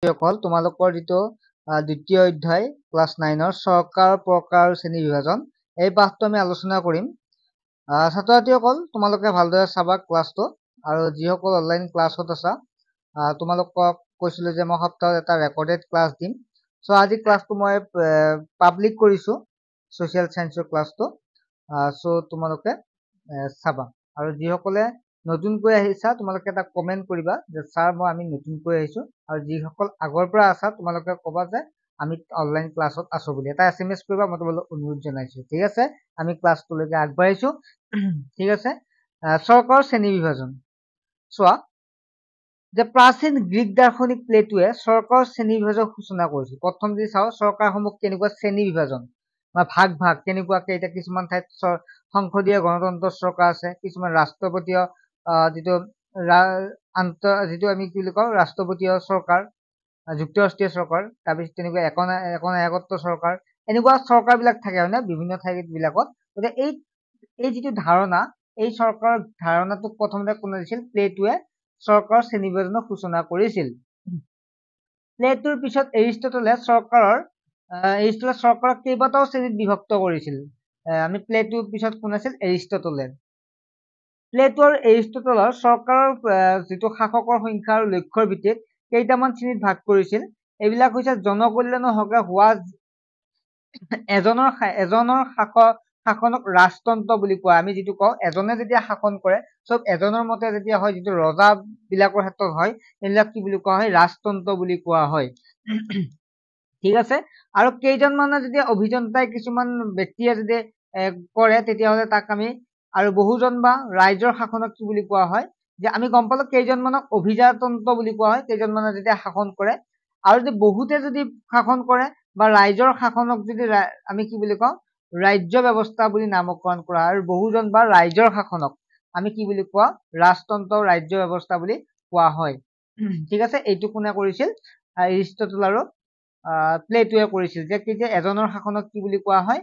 সকল তোমালোকৰ যিটো দ্বিতীয় অধ্যায় ক্লাছ 9 চৰকাৰ প্ৰকাৰ শ্ৰেণী বিভাজন এই পাঠটো আমি আলোচনা কৰিম। ছাত্ৰ ছাত্ৰীসকল তোমালোকে ভালদৰে চাবা ক্লাছটো, আৰু যিসকল অনলাইন ক্লাছত আছা তোমালোকক কৈছিলো যে মই সপ্তাহত এটা ৰেকৰ্ডেড ক্লাছ দিম। চ' আজি ক্লাছটো মই পাব্লিক কৰিছো, ছ'চিয়েল চায়েন্সৰ ক্লাছটো। চ' তোমালোকে চাবা, আৰু যিসকলে নতুনকৈ আহিছা তোমালোকে এটা কমেন্ট কৰিবা যে ছাৰ আমি নতুনকৈ আহিছো, আৰু যিসকল আগৰ পৰা আছা তোমালোকে কবা যে আমি অনলাইন ক্লাছত আছো বুলি এটা SMS কৰিবা, মই তোমালোকক অনুৰোধ জনাইছো। ঠিক আছে, আমি ক্লাছটোলৈকে আগবাঢ়িছো। ঠিক আছে, চৰকাৰৰ শ্ৰেণী বিভাজন চোৱা যে প্ৰাচীন গ্ৰীক দাৰ্শনিক প্লেটোৱে চৰকাৰৰ শ্ৰেণী বিভাজন সূচনা কৰিছিল। প্ৰথম যদি চাওঁ চৰকাৰসমূহ কেনেকুৱা শ্ৰেণী বিভাজন বা ভাগ কেনেকুৱাকে, এতিয়া কিছুমান ঠাইত সংসদীয় গণতন্ত্ৰ চৰকাৰ আছে, কিছুমান ৰাষ্ট্ৰপতীয় যিটো আমি কি বুলি কওঁ ৰাষ্ট্ৰপতীয় চৰকাৰ, যুক্তৰাষ্ট্ৰীয় চৰকাৰ, তাৰপিছত তেনেকুৱা একনায়কত্ব চৰকাৰ, এনেকুৱা চৰকাৰ বিলাক থাকে হয় নে বিভিন্ন ঠাই বিলাকত। গতিকে এই যিটো ধাৰণা, এই চৰকাৰৰ ধাৰণাটোক প্ৰথমতে কোনে দিছিল? প্লেটোৱে চৰকাৰৰ শ্ৰেণী বিভাজনৰ সূচনা কৰিছিল। প্লেটোৰ পিছত এৰিষ্টটলে চৰকাৰক কেইবাটাও শ্ৰেণীত বিভক্ত কৰিছিল। আমি প্লেটোৰ পিছত কোন আছিল? এৰিষ্টটলে। প্লেটো আৰু এৰিষ্টটলৰ চৰকাৰৰ যিটো শাসকৰ সংখ্যা আৰু লক্ষ্যৰ ভিত্তিত কেইটামান শ্ৰেণীত ভাগ কৰিছিল। এইবিলাক হৈছে জনকল্যাণৰ হকে হোৱা এজনৰ শাসনক ৰাজতন্ত্ৰ বুলি কোৱা। আমি যিটো কওঁ এজনে যেতিয়া শাসন কৰে, চব এজনৰ মতে যেতিয়া হয়, যিটো ৰজা বিলাকৰ ক্ষেত্ৰত হয়, এইবিলাক কি বুলি কোৱা হয়? ৰাজতন্ত্ৰ বুলি কোৱা হয়। ঠিক আছে, আৰু কেইজনমানে যদি অভিযন্তাই কিছুমান ব্যক্তিয়ে যদি কৰে, তেতিয়াহ'লে তাক আমি আৰু বহুজন বা ৰাইজৰ শাসনক কি বুলি কোৱা হয়? যে আমি গম পালো কেইজনমানক অভিজাততন্ত্ৰ বুলি কোৱা হয়, কেইজনমানে যেতিয়া শাসন কৰে। আৰু যদি বহুতে যদি শাসন কৰে বা ৰাইজৰ শাসনক যদি আমি কি বুলি কওঁ? ৰাজ্য ব্যৱস্থা বুলি নামকৰণ কৰা হয়। আৰু বহুজন বা ৰাইজৰ শাসনক আমি কি বুলি কোৱা? ৰাজতন্ত্ৰ, ৰাজ্য ব্যৱস্থা বুলি কোৱা হয়। ঠিক আছে, এইটো কোনে কৰিছিল? এৰিষ্টটল আৰু প্লেটোৱে কৰিছিল। যে এজনৰ শাসনক কি বুলি কোৱা হয়?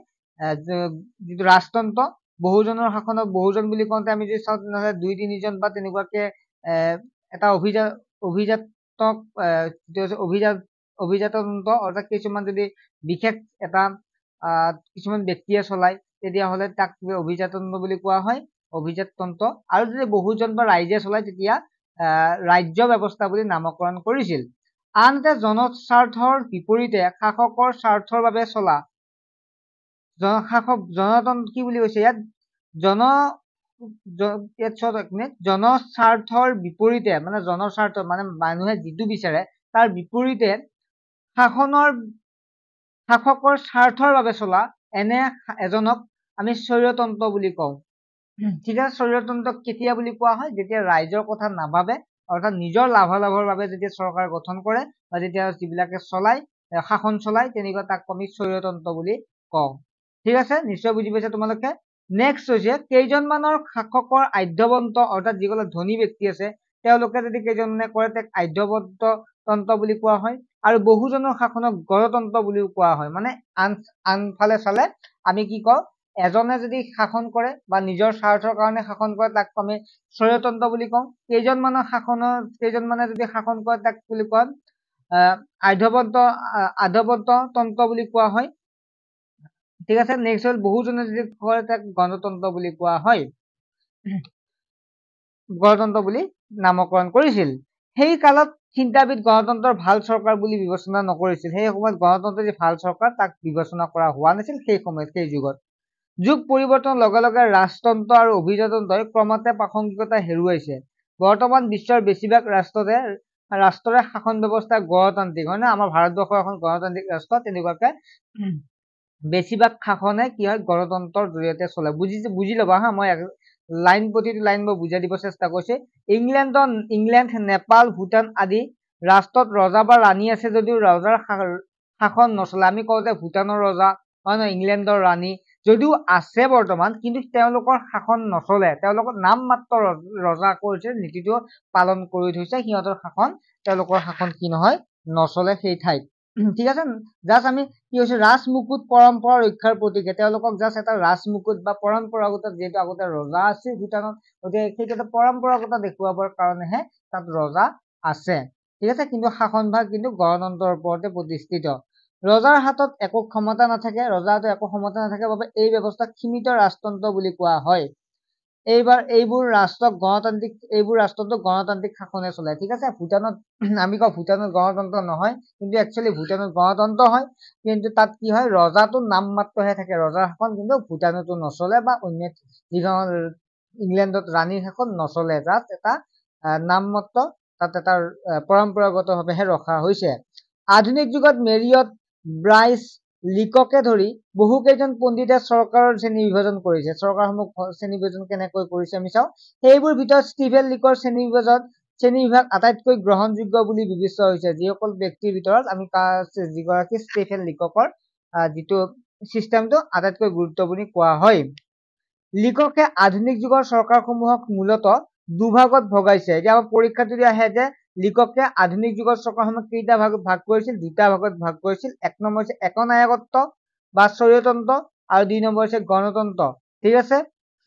যিটো ৰাজতন্ত্ৰ, বহুজনৰ শাসনক বহুজন বুলি কওঁতে আমি যদি চাওঁ তেনেহ'লে 2-3জন বা তেনেকুৱাকে এটা অভিজাততন্ত্ৰ, অৰ্থাৎ কিছুমান যদি বিশেষ এটা কিছুমান ব্যক্তিয়ে চলাই, তেতিয়াহ'লে তাক অভিজাততন্ত্ৰ বুলি কোৱা হয়, অভিজাততন্ত্ৰ। আৰু যদি বহুজন বা ৰাইজে চলাই তেতিয়া ৰাজ্য ব্যৱস্থা বুলি নামকৰণ কৰিছিল। আনহাতে জনস্বাৰ্থৰ বিপৰীতে শাসকৰ স্বাৰ্থৰ বাবে চলা জনতন্ত্ৰ কি বুলি কৈছে ইয়াত? জনস্বাৰ্থৰ বিপৰীতে মানে জনস্বাৰ্থ মানে মানুহে যিটো বিচাৰে তাৰ বিপৰীতে শাসকৰ স্বাৰ্থৰ বাবে চলা এনে এজনক আমি স্বৈৰতন্ত্ৰ বুলি কওঁ। ঠিক আছে, স্বৈৰতন্ত্ৰক কেতিয়া বুলি কোৱা হয়? যেতিয়া ৰাইজৰ কথা নাভাবে, অৰ্থাৎ নিজৰ লাভালাভৰ বাবে যেতিয়া চৰকাৰ গঠন কৰে বা যেতিয়া যিবিলাকে চলাই শাসন চলাই, তেনেকুৱা তাক আমি স্বৈৰতন্ত্ৰ বুলি কওঁ। ঠিক আছে, নিশ্চয় বুজি পাইছা তোমালোকে। নেক্সট হৈছে কেইজনমানৰ শাসকৰ আধ্যবন্ত, অৰ্থাৎ যিসকল ধনী ব্যক্তি আছে তেওঁলোকে যদি কেইজনমানে কৰে তাক আধ্যবন্ত তন্ত্ৰ বুলি কোৱা হয়। আৰু বহুজনৰ শাসনক গণতন্ত্ৰ বুলিও কোৱা হয়। মানে আনফালে চালে আমি কি কওঁ? এজনে যদি শাসন কৰে বা নিজৰ স্বাৰ্থৰ কাৰণে শাসন কৰে তাক আমি স্বৈৰতন্ত্ৰ বুলি কওঁ। কেইজনমানে যদি শাসন কৰে তাক বুলি কয় আধ্যবন্ত তন্ত্ৰ বুলি কোৱা হয়। ঠিক আছে, নেক্সট হ'ল বহুজনে যদি কৰে তাক গণতন্ত্ৰ বুলি কোৱা হয়। গণতন্ত্ৰ বুলি নামকৰণ কৰিছিল। সেই কালত চিন্তাবিদ গণতন্ত্ৰৰ ভাল চৰকাৰ বুলি বিবেচনা নকৰিছিল। সেই সময়ত গণতন্ত্ৰৰ যি ভাল চৰকাৰ তাক বিবেচনা কৰা হোৱা নাছিল সেই সময়ত, সেই যুগত। যুগ পৰিৱৰ্তনৰ লগে লগে ৰাজতন্ত্ৰ আৰু অভিজাতন্ত্ৰই ক্ৰমাতে প্ৰাসংগিকতা হেৰুৱাইছে। বৰ্তমান বিশ্বৰ বেছিভাগ ৰাষ্ট্ৰৰে শাসন ব্যৱস্থা গণতান্ত্ৰিক, হয় নে? আমাৰ ভাৰতবৰ্ষ এখন গণতান্ত্ৰিক ৰাষ্ট্ৰ, তেনেকুৱাকে বেছিভাগ শাসনে কি হয়? গণতন্ত্ৰৰ জৰিয়তে চলে। বুজি ল'বা হা, মই প্ৰতিটো লাইন মই বুজাই দিব চেষ্টা কৰিছো। ইংলেণ্ড, নেপাল, ভূটান আদি ৰাষ্ট্ৰত ৰজা বা ৰাণী আছে যদিও ৰজাৰ শাসন নচলে। আমি কওঁ যে ভূটানৰ ৰজা, হয় নহয়, ইংলেণ্ডৰ ৰাণী যদিও আছে বৰ্তমান, কিন্তু তেওঁলোকৰ শাসন নচলে। তেওঁলোকৰ নাম মাত্ৰ ৰজা কৰিছে, নীতিটো পালন কৰি থৈছে, সিহঁতৰ তেওঁলোকৰ শাসন কি নহয়? নচলে সেই ঠাইত। ঠিক আছে, জাষ্ট আমি কি হৈছে? ৰাজমুকুট পৰম্পৰা ৰক্ষাৰ প্ৰতীক। তেওঁলোকক জাষ্ট এটা ৰাজমুকুট বা পৰম্পৰাগত, যিহেতু আগতে ৰজা আছিল ভূটানত, গতিকে সেইটো পৰম্পৰাগত দেখুৱাবৰ কাৰণেহে তাত ৰজা আছে। ঠিক আছে, কিন্তু শাসনভাৰ কিন্তু গণতন্ত্ৰৰ ওপৰতে প্ৰতিষ্ঠিত। ৰজাৰ হাতত একো ক্ষমতা নাথাকে, ৰজাৰ হাতত একো ক্ষমতা নাথাকে বাবে এই ব্যৱস্থাক সীমিত ৰাজতন্ত্ৰ বুলি কোৱা হয়। এইবোৰ ৰাষ্ট্ৰক গণতান্ত্ৰিক শাসনে চলায়। ঠিক আছে, ভূটানত আমি কওঁ ভূটানত গণতন্ত্ৰ নহয়, কিন্তু একচুৱেলি ভূটানত গণতন্ত্ৰ হয়, কিন্তু তাত কি হয়, ৰজাটো নাম মাত্ৰহে থাকে, ৰজাৰ শাসন কিন্তু ভূটানতো নচলে বা অন্য যিখন ইংলেণ্ডত ৰাণীৰ শাসন নচলে, জাষ্ট এটা নাম মাত্ৰ তাত এটা পৰম্পৰাগতভাৱেহে ৰখা হৈছে। আধুনিক যুগত মেৰিয়ট, ব্ৰাইছ, লিককে ধৰি বহুকেইজন পণ্ডিতে চৰকাৰৰ শ্ৰেণী বিভাজন কৰিছে। চৰকাৰসমূহ শ্ৰেণী বিভাজন কেনেকৈ কৰিছে আমি চাওঁ। সেইবোৰ ভিতৰত ষ্টিভেন লিকৰ শ্ৰেণীবিভাগ আটাইতকৈ গ্ৰহণযোগ্য বুলি বিবেচিত হৈছে। যিসকল ব্যক্তিৰ ভিতৰত আমি যিগৰাকী ষ্টিফেন লিককৰ যিটো চিষ্টেমটো আটাইতকৈ গুৰুত্ব বুলি কোৱা হয়। লিককে আধুনিক যুগৰ চৰকাৰসমূহক মূলতঃ দুভাগত ভগাইছে। এতিয়া আমাৰ পৰীক্ষাত যদি আহে যে লিককে আধুনিক যুগৰ চৰকাৰসমূহক কেইটা ভাগ কৰিছিল, দুটা ভাগত ভাগ কৰিছিল। এক নম্বৰ হৈছে একনায়কত্ব বা স্বৈৰতন্ত্ৰ আৰু 2 নম্বৰ হৈছে গণতন্ত্ৰ। ঠিক আছে,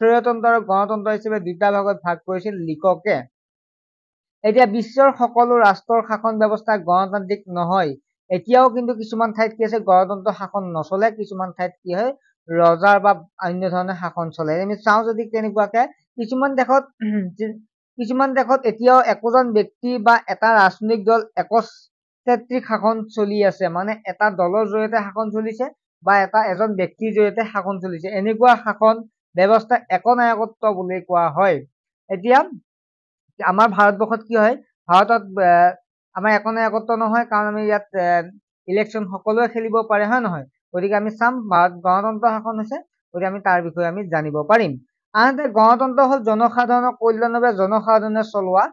স্বৈৰতন্ত্ৰ আৰু গণতন্ত্ৰ হিচাপে দুটা ভাগত ভাগ কৰিছিল লিককে। এতিয়া বিশ্বৰ সকলো ৰাষ্ট্ৰৰ শাসন ব্যৱস্থা গণতান্ত্ৰিক নহয়। এতিয়াও কিন্তু কিছুমান ঠাইত কি আছে, গণতন্ত্ৰ শাসন নচলে, কিছুমান ঠাইত কি হয়, ৰজাৰ বা অন্য ধৰণে শাসন চলে। আমি চাওঁ যদি তেনেকুৱাকে কিছুমান দেশত এতিয়াও একোজন ব্যক্তি বা এটা ৰাজনৈতিক দল একচ্ছত্ৰিক শাসন চলি আছে, মানে এটা দলৰ জৰিয়তে শাসন চলিছে বা এজন ব্যক্তিৰ জৰিয়তে শাসন চলিছে, এনেকুৱা শাসন ব্যৱস্থা একনায়কত্ব বুলি কোৱা হয়। এতিয়া আমাৰ ভাৰতবৰ্ষত কি হয়, ভাৰতত আমাৰ একনায়কত্ব নহয়, কাৰণ আমি ইয়াত ইলেকশ্যন সকলোৱে খেলিব পাৰে, হয় নহয়? গতিকে আমি চাম ভাৰত গণতন্ত্ৰ শাসন হৈছে, গতিকে আমি তাৰ বিষয়ে আমি জানিব পাৰিম। আনহাতে গণতন্ত্ৰ হ'ল জনসাধাৰণৰ কল্যাণৰ বাবে জনসাধাৰণে চলোৱা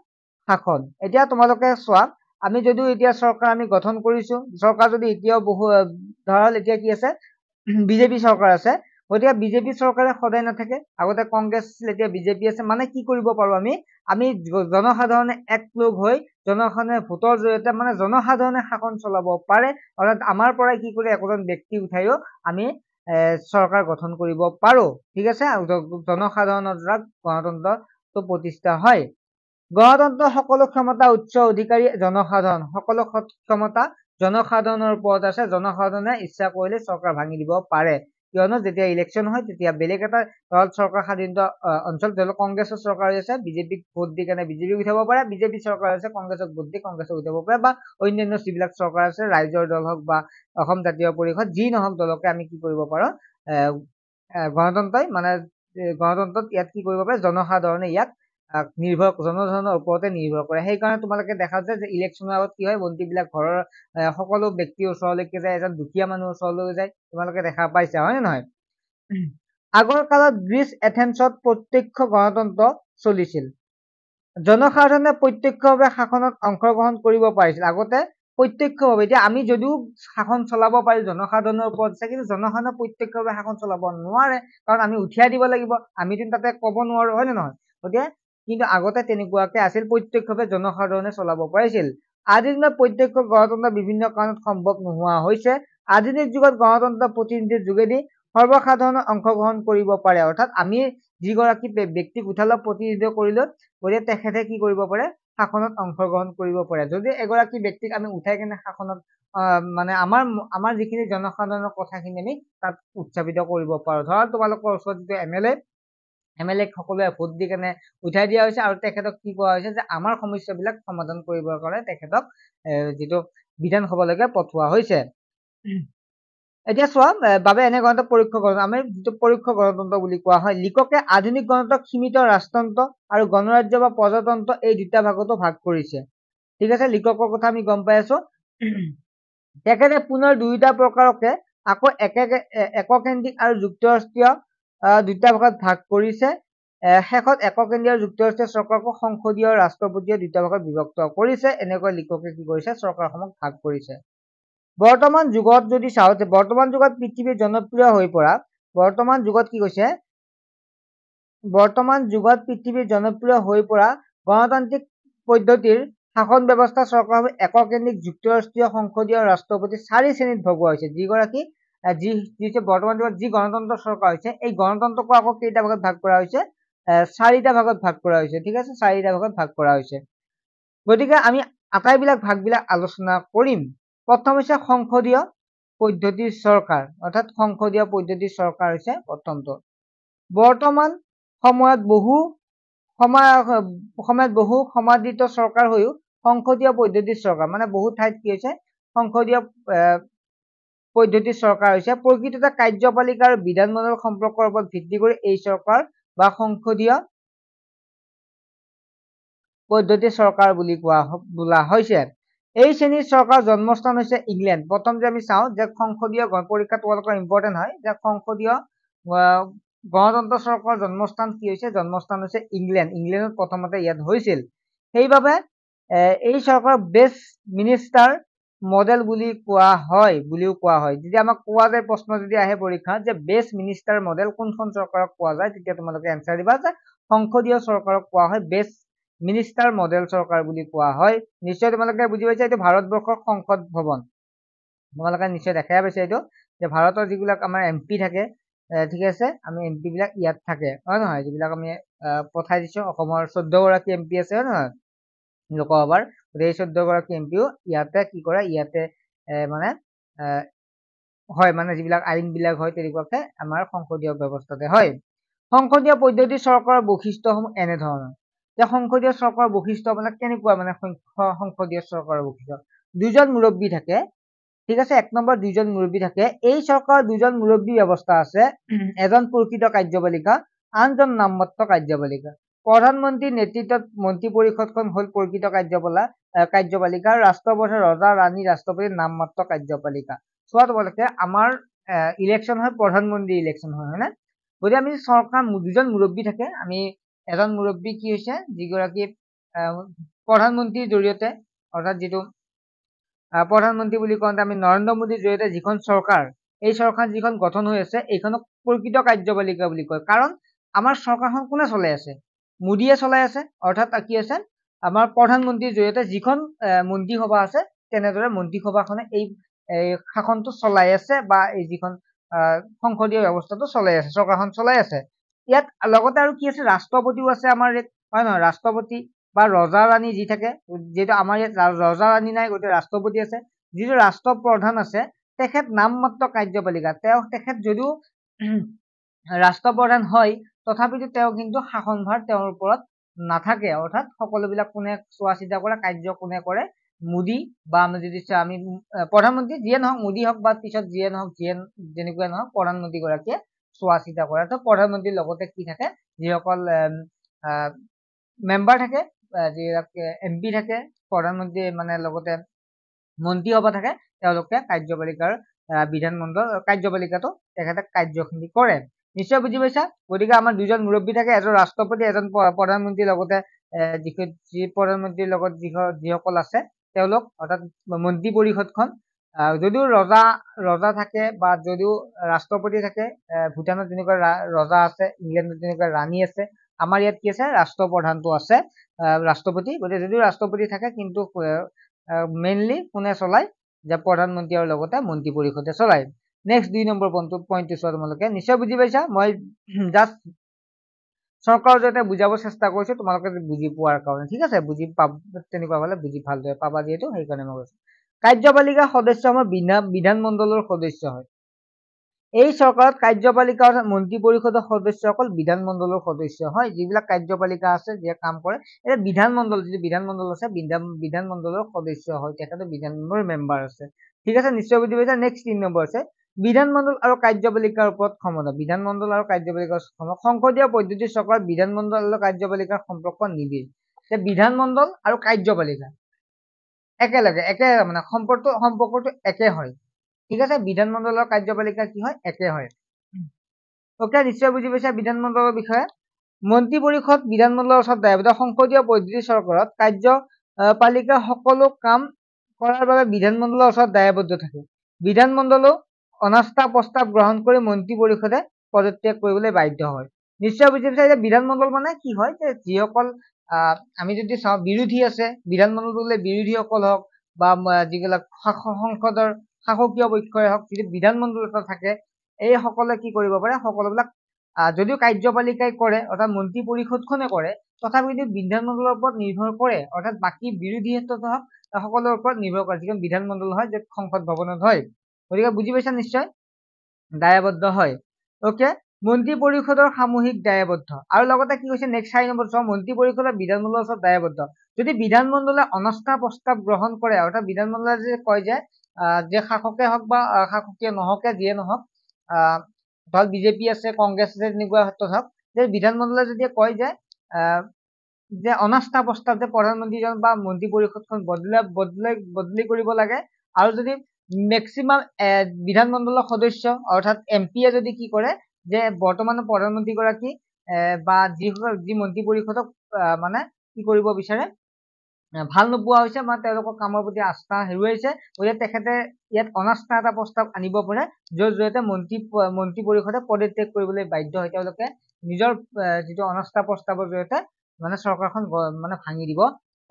শাসন। এতিয়া তোমালোকে চোৱা, আমি যদিও এতিয়া চৰকাৰ আমি গঠন কৰিছো, চৰকাৰ যদি এতিয়াও ধৰা হ'ল এতিয়া কি আছে, বিজেপি চৰকাৰ আছে, গতিকে বিজেপি চৰকাৰে সদায় নাথাকে। আগতে কংগ্ৰেছ আছিল, এতিয়া বিজেপি আছে, মানে কি কৰিব পাৰো আমি জনসাধাৰণে একলগ হৈ জনসাধাৰণে ভোটৰ জৰিয়তে মানে জনসাধাৰণে শাসন চলাব পাৰে, অৰ্থাৎ আমাৰ পৰাই কি কৰি একোজন ব্যক্তি উঠাইও আমি চৰকাৰ গঠন কৰিব পাৰো। ঠিক আছে, জনসাধাৰণৰ দ্বাৰা গণতন্ত্ৰটো প্ৰতিষ্ঠা হয়। গণতন্ত্ৰ সকলো ক্ষমতা উচ্চ অধিকাৰী জনসাধাৰণ, সকলো ক্ষমতা জনসাধাৰণৰ ওপৰত আছে, জনসাধাৰণে ইচ্ছা কৰিলে চৰকাৰ ভাঙি দিব পাৰে, কিয়নো যেতিয়া ইলেকশ্যন হয় তেতিয়া বেলেগ এটা দল চৰকাৰ স্বাধীনত অঞ্চল, ধৰি লওক কংগ্ৰেছৰ চৰকাৰ আছে, বিজেপিক ভোট দি কেনে বিজেপিক উঠাব পাৰে, বিজেপি চৰকাৰ আছে, কংগ্ৰেছক ভোট দি কংগ্ৰেছক উঠাব পাৰে, বা অন্যান্য যিবিলাক চৰকাৰ আছে, ৰাইজৰ দল হওক বা অসম জাতীয় পৰিষদ, যি নহওক দলকে আমি কি কৰিব পাৰো, গণতন্ত্ৰত ইয়াত কি কৰিব পাৰে, জনসাধাৰণে ইয়াক জনসাধাৰণৰ ওপৰতে নিৰ্ভৰ কৰে। সেইকাৰণে তোমালোকে দেখা যায় যে ইলেকশ্যনৰ আগত কি হয়, মন্ত্ৰীবিলাক ঘৰৰ সকলো ব্যক্তিৰ ওচৰলৈকে যায়, এজন দুখীয়া মানুহৰ ওচৰলৈ যায়, তোমালোকে দেখা পাইছা, হয় নে নহয়? আগৰ কালত গ্ৰীচ এথেন্সত প্ৰত্যক্ষ গণতন্ত্ৰ চলিছিল। জনসাধাৰণে প্ৰত্যক্ষভাৱে শাসনত অংশগ্ৰহণ কৰিব পাৰিছিল। আগতে প্ৰত্যক্ষভাৱে, এতিয়া আমি যদিও শাসন চলাব পাৰি জনসাধাৰণৰ ওপৰত আছে, কিন্তু জনসাধাৰণে প্ৰত্যক্ষভাৱে শাসন চলাব নোৱাৰে, কাৰণ আমি উঠিয়াই দিব লাগিব, আমিতো তাতে ক'ব নোৱাৰো, হয় নে নহয়? গতিকে কিন্তু আগতে তেনেকুৱাকে আছিল, প্ৰত্যক্ষভাৱে জনসাধাৰণে চলাব পাৰিছিল। আজিৰ দিনত প্ৰত্যক্ষ গণতন্ত্ৰ বিভিন্ন কাৰণত সম্ভৱ নোহোৱা হৈছে। আধুনিক যুগত গণতন্ত্ৰ প্ৰতিনিধিৰ যোগেদি সৰ্বসাধাৰণে অংশগ্ৰহণ কৰিব পাৰে, অৰ্থাৎ আমি যিগৰাকী ব্যক্তিক উঠালো, প্ৰতিনিধিত্ব কৰিলো, গতিকে তেখেতে কি কৰিব পাৰে, শাসনত অংশগ্ৰহণ কৰিব পাৰে। যদি এগৰাকী ব্যক্তিক আমি উঠাই কেনে শাসনত মানে আমাৰ যিখিনি জনসাধাৰণৰ কথাখিনি আমি তাত উত্থাপিত কৰিব পাৰো। ধৰা তোমালোকৰ ওচৰত যিটো এম এল এক সকলোৱে ভোট দি কেনে উঠাই দিয়া হৈছে, আৰু তেখেতক কি কোৱা হৈছে যে আমাৰ সমস্যাবিলাক সমাধান কৰিবৰ কাৰণে তেখেতক যিটো বিধানসভালৈকে পঠোৱা হৈছে। এতিয়া চোৱা, বাবে এনে গণতন্ত্ৰ পৰোক্ষ গণতন্ত্ৰ, আমি যিটো পৰোক্ষ গণতন্ত্ৰ বুলি কোৱা হয়। লিককে আধুনিক গণতন্ত্ৰক সীমিত ৰাজতন্ত্ৰ আৰু গণৰাজ্য বা প্ৰজাতন্ত্ৰ এই দুটা ভাগতো ভাগ কৰিছে। ঠিক আছে, লিককৰ কথা আমি গম পাই আছো। তেখেতে পুনৰ দুয়োটা প্ৰকাৰকে আকৌ এককেন্দ্ৰিক আৰু যুক্তৰাষ্ট্ৰীয় দুটা ভাগত ভাগ কৰিছে। শেষত এককেন্দ্ৰীয় আৰু যুক্তৰাষ্ট্ৰীয় চৰকাৰকো সংসদীয় ৰাষ্ট্ৰপতিয়ে দুটা ভাগত বিভক্ত কৰিছে। এনেকৈ লিককে কি কৰিছে, চৰকাৰসমূহক ভাগ কৰিছে। বৰ্তমান যুগত যদি চাওঁ, বৰ্তমান যুগত পৃথিৱীৰ জনপ্ৰিয় হৈ পৰা, বৰ্তমান যুগত কি কৈছে, বৰ্তমান যুগত পৃথিৱীৰ জনপ্ৰিয় হৈ পৰা গণতান্ত্ৰিক পদ্ধতিৰ শাসন ব্যৱস্থা চৰকাৰসমূহ এককেন্দ্ৰিক, যুক্তৰাষ্ট্ৰীয়, সংসদীয়, ৰাষ্ট্ৰপতি 4 শ্ৰেণীত ভগোৱা হৈছে। যিগৰাকী বৰ্তমান যুগত যি গণতন্ত্ৰ চৰকাৰ হৈছে, এই গণতন্ত্ৰকো আকৌ কেইটা ভাগত ভাগ কৰা হৈছে, 4টা ভাগত ভাগ কৰা হৈছে। ঠিক আছে, 4টা ভাগত ভাগ কৰা হৈছে। গতিকে আমি আটাইবিলাক ভাগবিলাক আলোচনা কৰিম। প্ৰথম হৈছে সংসদীয় পদ্ধতিৰ চৰকাৰ, অৰ্থাৎ সংসদীয় পদ্ধতিৰ চৰকাৰ হৈছে প্ৰথমটো। বৰ্তমান সময়ত বহু সমাদৃত চৰকাৰ হৈও সংসদীয় পদ্ধতিৰ চৰকাৰ, মানে বহু ঠাইত কি হৈছে সংসদীয় পদ্ধতিৰ চৰকাৰ হৈছে। প্ৰকৃততে কাৰ্যপালিকা আৰু বিধানমণ্ডল সম্পৰ্কৰ ওপৰত ভিত্তি কৰি এই চৰকাৰ বা সংসদীয় পদ্ধতিৰ চৰকাৰ বুলি বোলা হৈছে। এই শ্ৰেণীৰ চৰকাৰ জন্মস্থান হৈছে ইংলেণ্ড। প্ৰথম যে আমি চাওঁ যে সংসদীয় পৰীক্ষা তোমালোকৰ ইম্পৰ্টেণ্ট হয়, যে সংসদীয় গণতন্ত্ৰ চৰকাৰৰ জন্মস্থান কি হৈছে, জন্মস্থান হৈছে ইংলেণ্ড। ইংলেণ্ডত প্ৰথমতে ইয়াত হৈছিল। সেইবাবে এই চৰকাৰ বেষ্ট মিনিষ্টাৰ মডেল বুলি কোৱা হয়। যদি আমাক কোৱা যায়, প্ৰশ্ন যদি আহে পৰীক্ষাত যে বেষ্ট মিনিষ্টাৰ মডেল কোনখন চৰকাৰক কোৱা যায়, তেতিয়া তোমালোকে এনচাৰ দিবা যে সংসদীয় চৰকাৰক কোৱা হয় বেষ্ট মিনিষ্টাৰ মডেল চৰকাৰ বুলি কোৱা হয়। নিশ্চয় তোমালোকে বুজি পাইছা, এইটো ভাৰতবৰ্ষৰ সংসদ ভৱন। তোমালোকে নিশ্চয় দেখাই পাইছা এইটো, যে ভাৰতৰ যিবিলাক আমাৰ MP থাকে, ঠিক আছে, আমি MP বিলাক ইয়াত থাকে, হয় নহয়, যিবিলাক আমি পঠাই দিছো। অসমৰ 14 গৰাকী MP আছে, হয় নহয়, লোকসভাৰ। এই 14 গৰাকী MPও ইয়াতে কি কৰে, ইয়াতে মানে হয়, মানে যিবিলাক আইন বিলাক হয় তেনেকুৱাকে আমাৰ সংসদীয় ব্যৱস্থাতে হয়। সংসদীয় পদ্ধতিৰ চৰকাৰৰ বৈশিষ্ট্যসমূহ এনেধৰণৰ, যে সংসদীয় চৰকাৰৰ বৈশিষ্ট্য মানে কেনেকুৱা, মানে সংসদীয় চৰকাৰৰ বৈশিষ্ট্য, দুজন মুৰব্বী থাকে, ঠিক আছে। 1 নম্বৰ, দুজন মুৰব্বী থাকে। এই চৰকাৰৰ দুজন মুৰব্বী ব্যৱস্থা আছে, এজন প্ৰকৃত কাৰ্যপালিকা, আনজন নামমাত্ৰ কাৰ্যপালিকা। প্ৰধানমন্ত্ৰীৰ নেতৃত্বত মন্ত্ৰী পৰিষদখন হল প্ৰকৃত কাৰ্যপালিকা, ৰাষ্ট্ৰপ্ৰধান, ৰজা, ৰাণী, ৰাষ্ট্ৰপতিৰ নামমাত্ৰ কাৰ্যপালিকা। চোৱা তোমালোকে, আমাৰ ইলেকশ্যন হয়, প্ৰধানমন্ত্ৰী ইলেকশ্যন হয়, হয়নে? গতিকে আমি চৰকাৰ দুজন মুৰব্বী থাকে, আমি এজন মুৰব্বী কি হৈছে, যিগৰাকী প্ৰধানমন্ত্ৰীৰ জৰিয়তে, অৰ্থাৎ যিটো প্ৰধানমন্ত্ৰী বুলি কওঁতে আমি নৰেন্দ্ৰ মোদীৰ জৰিয়তে যিখন চৰকাৰ, এই চৰকাৰ যিখন গঠন হৈ আছে, এইখনক প্ৰকৃত কাৰ্যপালিকা বুলি কয়। কাৰণ আমাৰ চৰকাৰখন কোনে চলাই আছে, মোদীয়ে চলাই আছে। অৰ্থাৎ কি আছে, আমাৰ প্ৰধানমন্ত্ৰীৰ জৰিয়তে যিখন মন্ত্ৰীসভা আছে, তেনেদৰে মন্ত্ৰীসভাখনে এই শাসনটো চলাই আছে, বা এই যিখন সংসদীয় ব্যৱস্থাটো চলাই আছে, চৰকাৰখন চলাই আছে। ইয়াত লগতে আৰু কি আছে, ৰাষ্ট্ৰপতিও আছে আমাৰ ইয়াত, হয় নহয়, ৰাষ্ট্ৰপতি বা ৰজা ৰাণী যি থাকে, যিহেতু আমাৰ ইয়াত ৰজা ৰাণী নাই, গতিকে ৰাষ্ট্ৰপতি আছে। যিটো ৰাষ্ট্ৰপ্ৰধান আছে, তেখেত নামমাত্ৰ কাৰ্যপালিকা। তেখেত যদিও ৰাষ্ট্ৰপ্ৰধান হয়, তথাপিতো তেওঁ কিন্তু শাসনভাৰ তেওঁৰ ওপৰত নাথাকে। অৰ্থাৎ সকলোবিলাক কোনে চোৱা চিতা কৰে, কাৰ্য কোনে কৰে, মোদী, বা আমি যদি আমি প্ৰধানমন্ত্ৰী যিয়ে নহওক, মোদী হওক বা পিছত যিয়ে নহওক, যেনেকুৱা নহওক, প্ৰধানমন্ত্ৰী গৰাকীয়ে চোৱা চিতা কৰে। তো প্ৰধানমন্ত্ৰীৰ লগতে কি থাকে, যিসকল মেম্বাৰ থাকে, যিবিলাক MP থাকে, প্ৰধানমন্ত্ৰী মানে লগতে মন্ত্ৰীসভা থাকে, তেওঁলোকে কাৰ্যপালিকাৰ বিধানমণ্ডল কাৰ্যপালিকাটো তেখেতে কাৰ্যখিনি কৰে। নিশ্চয় বুজি পাইছা। গতিকে আমাৰ দুজন মুৰব্বী থাকে, এজন ৰাষ্ট্ৰপতি, এজন প্ৰধানমন্ত্ৰীৰ লগতে যি প্ৰধানমন্ত্ৰীৰ লগত যিসকল আছে তেওঁলোক, অৰ্থাৎ মন্ত্ৰী পৰিষদখন। যদিও ৰজা থাকে, বা যদিও ৰাষ্ট্ৰপতি থাকে, ভূটানত তেনেকুৱা ৰজা আছে, ইংলেণ্ডত তেনেকুৱা ৰাণী আছে, আমাৰ ইয়াত কি আছে, ৰাষ্ট্ৰপ্ৰধানটো আছে, ৰাষ্ট্ৰপতি। গতিকে যদিও ৰাষ্ট্ৰপতি থাকে, কিন্তু মেইনলি কোনে চলায়, যে প্ৰধানমন্ত্ৰী আৰু লগতে মন্ত্ৰী পৰিষদে চলায়। নেক্সট 2 নম্বৰ পইণ্টটো চোৱা তোমালোকে। নিশ্চয় বুজি পাইছা। মই জাষ্ট চৰকাৰৰ জৰিয়তে বুজাব চেষ্টা কৰিছো, তোমালোকে বুজি পোৱাৰ কাৰণে, ঠিক আছে। বুজি তেনেকুৱা হলে বুজি ভালদৰে পাবা, যিহেতু সেইকাৰণে মই কৈছো। কাৰ্যপালিকাৰ সদস্যসমূহ বিধানমণ্ডলৰ সদস্য হয়। এই চৰকাৰত কাৰ্যপালিকা অৰ্থাৎ মন্ত্ৰী পৰিষদৰ সদস্যসকল বিধানমণ্ডলৰ সদস্য হয়। যিবিলাক কাৰ্যপালিকা আছে, যিয়ে কাম কৰে, এতিয়া বিধানমণ্ডল, যিটো বিধানমণ্ডল আছে, বিধানমণ্ডলৰ সদস্য হয়, তেখেতে বিধানমণ্ডলৰ মেম্বাৰ আছে, ঠিক আছে। নিশ্চয় বুজি পাইছা। নেক্সট 3 নম্বৰ আছে বিধানমণ্ডল আৰু কাৰ্যপালিকাৰ ওপৰত ক্ষমতা। বিধানমণ্ডল আৰু কাৰ্যপালিকাৰ ক্ষমতা। সংসদীয় পদ্ধতিৰ চৰকাৰত বিধানমণ্ডল আৰু কাৰ্যপালিকাৰ সম্পৰ্ক নিবিড়। যে বিধানমণ্ডল আৰু কাৰ্যপালিকা একেলগে, মানে সম্পৰ্কটো একে হয়, ঠিক আছে। বিধানমণ্ডলৰ কাৰ্যপালিকা কি হয়, একে হয়। ওকে, নিশ্চয় বুজি পাইছা বিধানমণ্ডলৰ বিষয়ে। মন্ত্ৰী পৰিষদ বিধানমণ্ডলৰ ওচৰত দায়বদ্ধ। সংসদীয় পদ্ধতিৰ চৰকাৰত কাৰ্যপালিকা সকলো কাম কৰাৰ বাবে বিধানমণ্ডলৰ ওচৰত দায়বদ্ধ থাকে। বিধানমণ্ডলেও অনাস্থা প্ৰস্তাৱ গ্ৰহণ কৰি মন্ত্ৰী পৰিষদে পদত্যাগ কৰিবলৈ বাধ্য হয়। নিশ্চয় বুজি পাইছা। যে বিধানমণ্ডল মানে কি হয়, যে যিসকল আমি যদি চাওঁ বিৰোধী আছে, বিধানমণ্ডললৈ বিৰোধীসকল হওক, বা যিবিলাক সংসদৰ শাসকীয় পক্ষই হওক, যিটো বিধানমণ্ডল এটা থাকে, এই সকলে কি কৰিব পাৰে, সকলোবিলাক যদিও কাৰ্যপালিকাই কৰে, অৰ্থাৎ মন্ত্ৰী পৰিষদখনে কৰে, তথাপি কিন্তু বিধানমণ্ডলৰ ওপৰত নিৰ্ভৰ কৰে, অৰ্থাৎ বাকী বিৰোধী ক্ষেত্ৰত হওক সকলোৰ ওপৰত নিৰ্ভৰ কৰে, যিখন বিধানমণ্ডল হয় যে সংসদ ভৱনত হয়। গতিকে বুজি পাইছা নিশ্চয়, দায়বদ্ধ হয়। ওকে, মন্ত্ৰী পৰিষদৰ সামূহিক দায়বদ্ধ। আৰু লগতে কি কৈছে নেক্সট 4 নম্বৰ চোৱা, মন্ত্ৰী পৰিষদৰ বিধানমণ্ডলৰ ওচৰত দায়বদ্ধ। যদি বিধানমণ্ডলে অনাস্থা প্ৰস্তাৱ গ্ৰহণ কৰে, অৰ্থাৎ বিধানমণ্ডলে যে কয় যে শাসকে হওক বা শাসকীয় নহকে যিয়ে নহওক, ধৰ বিজেপি আছে কংগ্ৰেছ আছে তেনেকুৱা ক্ষেত্ৰত হওক, যে বিধানমণ্ডলে যদি কয় যে অনাস্থা প্ৰস্তাৱ যে প্ৰধানমন্ত্ৰীজন বা মন্ত্ৰী পৰিষদখন বদলি কৰিব লাগে, আৰু যদি মেক্সিমাম বিধানমণ্ডলৰ সদস্য অৰ্থাৎ এমপিয়ে যদি কি কৰে যে বৰ্তমানৰ প্ৰধানমন্ত্ৰী গৰাকী বা যি মন্ত্ৰী পৰিষদক মানে কি কৰিব বিচাৰে, ভাল নোপোৱা হৈছে বা তেওঁলোকৰ কামৰ প্ৰতি আস্থা হেৰুৱাইছে, গতিকে তেখেতে ইয়াত অনাস্থা এটা প্ৰস্তাৱ আনিব পাৰে, য'ৰ জৰিয়তে মন্ত্ৰী পৰিষদে পদত্যাগ কৰিবলৈ বাধ্য হয়। তেওঁলোকে নিজৰ যিটো অনাস্থা প্ৰস্তাৱৰ জৰিয়তে মানে চৰকাৰখন মানে ভাঙি দিব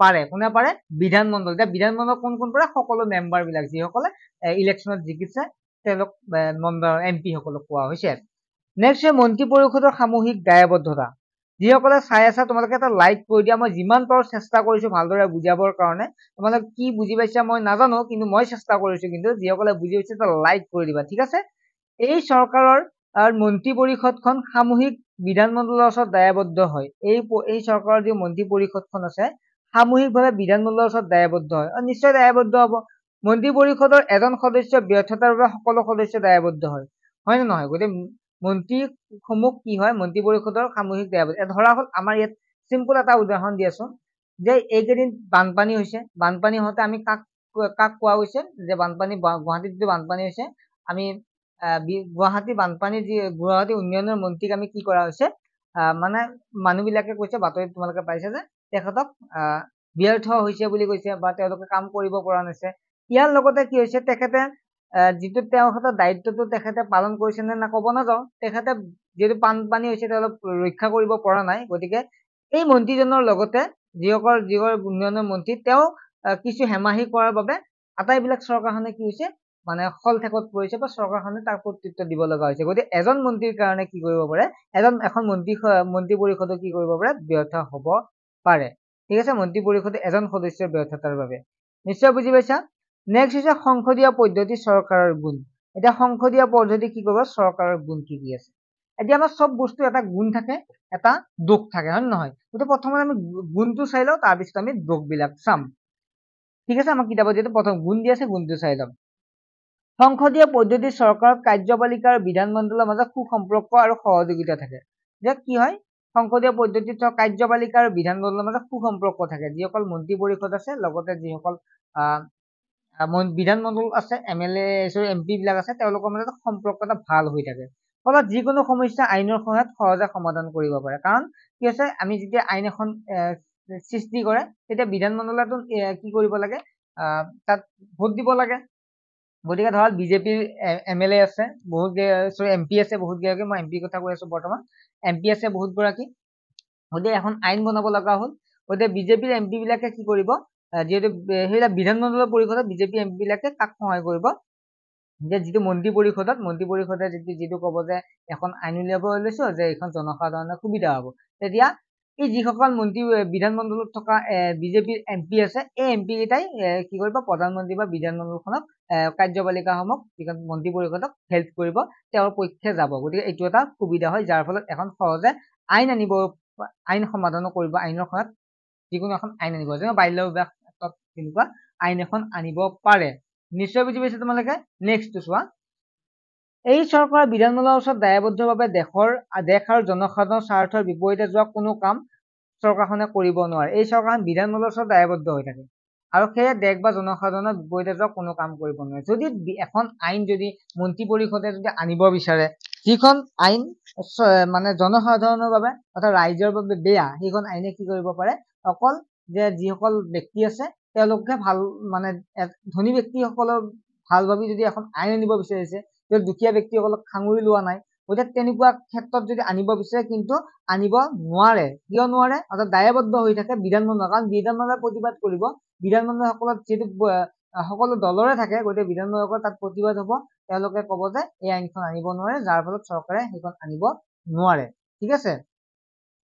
পাৰে। কোনে পাৰে? বিধানমণ্ডল। এতিয়া বিধানমণ্ডল কোন কোন পাৰে? সকলো মেম্বাৰ বিলাক, যিসকলে ইলেকশ্যনত জিকিছে তেওঁলোক এমপি সকলক কোৱা হৈছে। নেক্সট মন্ত্ৰী পৰিষদৰ সামূহিক দায়বদ্ধতা। যিসকলে চাই আছা তোমালোকে এটা লাইক কৰি দিয়া, মই যিমান পাৰো চেষ্টা কৰিছো ভালদৰে বুজাবৰ কাৰণে। তোমালোকে কি বুজি পাইছা মই নাজানো, কিন্তু মই চেষ্টা কৰিছো, কিন্তু যিসকলে বুজি পাইছে এটা লাইক কৰি দিবা, ঠিক আছে। এই চৰকাৰৰ মন্ত্ৰী পৰিষদখন সামূহিক বিধানমণ্ডলৰ ওচৰত দায়বদ্ধ হয়। এই চৰকাৰৰ যি মন্ত্ৰী পৰিষদখন আছে সামূহিকভাৱে বিধানমণ্ডলৰ ওচৰত দায়বদ্ধ হয়, নিশ্চয় দায়বদ্ধ হব। মন্ত্ৰী পৰিষদৰ এজন সদস্য ব্যৰ্থতাৰ বাবে সকলো সদস্য দায়বদ্ধ হয়, হয় নে নহয়? গতিকে মন্ত্ৰীসমূহ কি হয়? মন্ত্ৰী পৰিষদৰ সামূহিক দায়বদ্ধ। ধৰা হল আমাৰ ইয়াত চিম্পুল এটা উদাহৰণ দিয়াচোন, যে এইকেইদিন বানপানী হৈছে, বানপানী হওঁতে আমি কাক কোৱা হৈছে যে গুৱাহাটীত যিটো বানপানী হৈছে, আমি গুৱাহাটী উন্নয়নৰ মন্ত্ৰীক আমি কি কৰা হৈছে, মানে মানুহবিলাকে কৈছে, বাতৰিত তোমালোকে পাইছে যে তেখেতক ব্যৰ্থ হৈছে বুলি কৈছে, বা তেওঁলোকে কাম কৰিব পৰা নাছে। ইয়াৰ লগতে কি হৈছে, তেখেতে যিটো তেওঁৰ হাতত দায়িত্বটো তেখেতে পালন কৰিছে নে না ক'ব নাযাওঁ, তেখেতে যিহেতু বানপানী হৈছে তেওঁলোক ৰক্ষা কৰিব পৰা নাই, গতিকে এই মন্ত্ৰীজনৰ লগতে যিসকল উন্নয়নৰ মন্ত্ৰী, তেওঁ কিছু হেমাহি কৰাৰ বাবে আটাইবিলাক চৰকাৰখনে কি হৈছে মানে খল ঠেকত পৰিছে, বা চৰকাৰখনে তাৰ কৰ্তৃত্ব দিব লগা হৈছে। গতিকে এজন মন্ত্ৰীৰ কাৰণে কি কৰিব পাৰে, এখন মন্ত্ৰী পৰিষদে কি কৰিব পাৰে, ব্যৰ্থ হব পাৰে, ঠিক আছে। মন্ত্ৰী পৰিষদে এজন সদস্যৰ ব্যৰ্থতাৰ বাবে। নিশ্চয় বুজি পাইছা। নেক্সট হৈছে সংসদীয় পদ্ধতি চৰকাৰৰ গুণ। এতিয়া সংসদীয় পদ্ধতি কি কৰিব, চৰকাৰৰ গুণ কি কি আছে। এতিয়া আমাৰ চব বস্তু এটা গুণ থাকে, এটা দোষ থাকে, হয় নে নহয়? গতিকে প্ৰথমতে আমি গুণটো চাই লওঁ, তাৰপিছত আমি দোষ বিলাক চাম, ঠিক আছে। আমাৰ কিতাপত যিহেতু প্ৰথম গুণ দি আছে, গুণটো চাই ল'ম। সংসদীয় পদ্ধতিৰ চৰকাৰত কাৰ্যপালিকা আৰু বিধানমণ্ডলৰ মাজত সুসম্পৰ্ক আৰু সহযোগিতা থাকে। যে কি হয়, সংসদীয় পদ্ধতিত কাৰ্যপালিকা আৰু বিধানমণ্ডলৰ মাজত সুসম্পৰ্ক থাকে। যিসকল মন্ত্ৰী পৰিষদ আছে, লগতে যিসকল বিধানমণ্ডল আছে, এমপি বিলাক আছে, তেওঁলোকৰ মাজত সম্পৰ্ক এটা ভাল হৈ থাকে। ফলত যিকোনো সমস্যা আইনৰ সহায়ত সহজে সমাধান কৰিব পাৰে। কাৰণ কি হৈছে, আমি যেতিয়া আইন এখন সৃষ্টি কৰে, তেতিয়া বিধানমণ্ডলেতো কি কৰিব লাগে, তাত ভোট দিব লাগে। গতিকে ধৰা বিজেপিৰ MLA আছে বহুত, MP আছে বহুত গৰাকী, মই MP কথা কৈ আছো বৰ্তমান, MP আছে বহুত গৰাকী, গতিকে এখন আইন বনাব লগা হ'ল। গতিকে বিজেপিৰ MP বিলাকে কি কৰিব, যিহেতু সেইবিলাক বিধানমণ্ডলৰ পৰিষদত বিজেপি MP বিলাকে কাক সহায় কৰিব, যে যিটো মন্ত্ৰী পৰিষদে যিটো ক'ব যে এখন আইন উলিয়াব লৈছো যে এইখন জনসাধাৰণৰ সুবিধা হ'ব, তেতিয়া এই যিসকল বিধানমণ্ডলত থকা বিজেপিৰ MP আছে, এই MP কেইটাই কি কৰিব, প্ৰধানমন্ত্ৰী বা বিধানমণ্ডলখনক কাৰ্যপালিকাসমূহক মন্ত্ৰী পৰিষদক হেল্প কৰিব, তেওঁৰ পক্ষে যাব। গতিকে এইটো এটা সুবিধা হয়, যাৰ ফলত এখন সহজে আইন সমাধানো কৰিব, আইনৰ সহায়ত যিকোনো এখন আইন আনিব, যেনে বাল্য বিবাহ ক্ষেত্ৰত তেনেকুৱা আইন এখন আনিব পাৰে। নিশ্চয় বুজি পাইছে তোমালোকে। নেক্সটটো চোৱা, এই চৰকাৰৰ বিধানমণ্ডলৰ ওচৰত দায়বদ্ধৰ বাবে দেশ আৰু জনসাধাৰণৰ স্বাৰ্থৰ বিপৰীতে যোৱা কোনো কাম চৰকাৰখনে কৰিব নোৱাৰে। এই চৰকাৰখন বিধানমণ্ডলৰ ওচৰত দায়বদ্ধ হৈ থাকে, আৰু সেয়ে দেশ বা জনসাধাৰণৰ বিপৰীতে যোৱা কোনো কাম কৰিব নোৱাৰে। যদি এখন আইন যদি মন্ত্ৰী পৰিষদে যদি আনিব বিচাৰে, যিখন আইন মানে জনসাধাৰণৰ বাবে অৰ্থাৎ ৰাইজৰ বাবে বেয়া, সেইখন আইনে কি কৰিব পাৰে, অকল যে যিসকল ব্যক্তি আছে তেওঁলোকে ভাল, মানে ধনী ব্যক্তিসকলৰ ভাল ভাবি যদি এখন আইন আনিব বিচাৰিছে, দুখীয়া ব্যক্তিসকলক সাঙুৰি লোৱা নাই, গতিকে তেনেকুৱা ক্ষেত্ৰত যদি আনিব বিচাৰে, কিন্তু আনিব নোৱাৰে। কিয় নোৱাৰে? অৰ্থাৎ দায়বদ্ধ হৈ থাকে বিধানমণ্ডল, কাৰণ বিধানমণ্ডলে প্ৰতিবাদ কৰিব, বিধানমণ্ডল সকলত যিহেতু সকলো দলৰে থাকে, গতিকে বিধানমণ্ডলৰ তাত প্ৰতিবাদ হ'ব, তেওঁলোকে ক'ব যে এই আইনখন আনিব নোৱাৰে, যাৰ ফলত চৰকাৰে সেইখন আনিব নোৱাৰে, ঠিক আছে।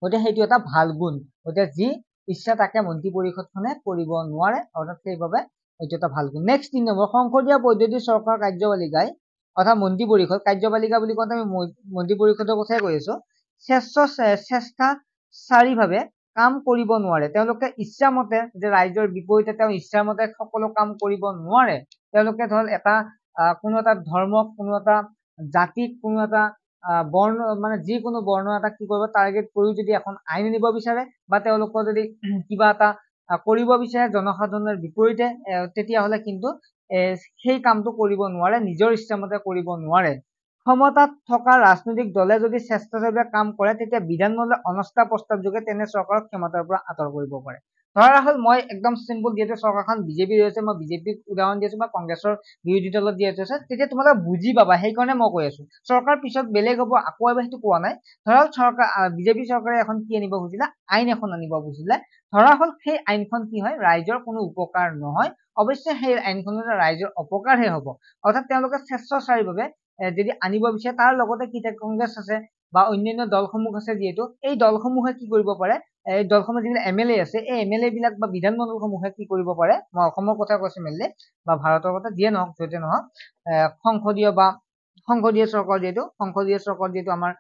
গতিকে সেইটো এটা ভাল গুণ। গতিকে যি ইচ্ছা তাকে মন্ত্ৰী পৰিষদখনে কৰিব নোৱাৰে, অৰ্থাৎ সেইবাবে এইটো এটা ভাল গুণ। নেক্সট 3 নম্বৰ, সংসদীয় বৈদ্যুতিক চৰকাৰৰ কাৰ্যপালিকাই অৰ্থাৎ মন্ত্ৰী পৰিষদ, কাৰ্যপালিকা বুলি কওঁতে আমি মন্ত্ৰী পৰিষদৰ কথাই কৈ আছো, স্বেচ্ছাচাৰীভাৱে কাম কৰিব নোৱাৰে। তেওঁলোকে ইচ্ছামতে যে ৰাইজৰ বিপৰীতে তেওঁ ইচ্ছামতে সকলো কাম কৰিব নোৱাৰে। তেওঁলোকে ধৰ এটা কোনো এটা ধৰ্মক, কোনো এটা জাতিক, কোনো এটা বৰ্ণ, মানে যিকোনো বৰ্ণ এটা কি কৰিব টাৰ্গেট কৰি যদি এখন আইন আনিব বিচাৰে বা তেওঁলোকৰ যদি কিবা এটা কৰিব বিচাৰে জনসাধাৰণৰ বিপৰীতে, তেতিয়াহ'লে কিন্তু সেই কামটো কৰিব নোৱাৰে, নিজৰ ইচ্ছামতে কৰিব নোৱাৰে। ক্ষমতাত থকা ৰাজনৈতিক দলে যদি স্বেচ্ছাচাৰীভাৱে কাম কৰে তেতিয়া বিধানমণ্ডলে অনাস্থা প্ৰস্তাৱ যোগে তেনে চৰকাৰক ক্ষমতাৰ পৰা আঁতৰ কৰিব পাৰে। ধৰা হ'ল মই একদম চিম্পল, যিহেতু চৰকাৰখন বিজেপিৰ হৈছে, মই বিজেপিক উদাহৰণ দি আছো বা কংগ্ৰেছৰ বিৰোধী দলত দি আছে, তেতিয়া তোমালোকে বুজি পাবা, সেইকাৰণে মই কৈ আছো। চৰকাৰ পিছত বেলেগ হ'ব, আকৌ এবাৰ সেইটো কোৱা নাই। ধৰা হ'ল বিজেপি চৰকাৰে এখন কি আনিব খুজিলে, আইন এখন আনিব খুজিলে। ধৰা হ'ল সেই আইনখন কি হয়, ৰাইজৰ কোনো উপকাৰ নহয়, অৱশ্যে সেই আইনখনৰ ৰাইজৰ অপকাৰহে হ'ব। অৰ্থাৎ তেওঁলোকে স্বেচ্ছাচাৰীভাৱে যদি আনিব বিচাৰে, তাৰ লগতে কি থাকে, কংগ্ৰেছ আছে বা অন্যান্য দলসমূহ আছে, যিহেতু এই দলসমূহে কি কৰিব পাৰে, এই দলসমূহ যিবিলাক MLA আছে, এই MLA বিলাক বা বিধানমণ্ডলসমূহে কি কৰিব পাৰে, মই অসমৰ কথা কৈছো মেইনলি, বা ভাৰতৰ কথা যিয়ে নহওক, য'তে নহওক, সংসদীয় চৰকাৰ যিহেতু আমাৰ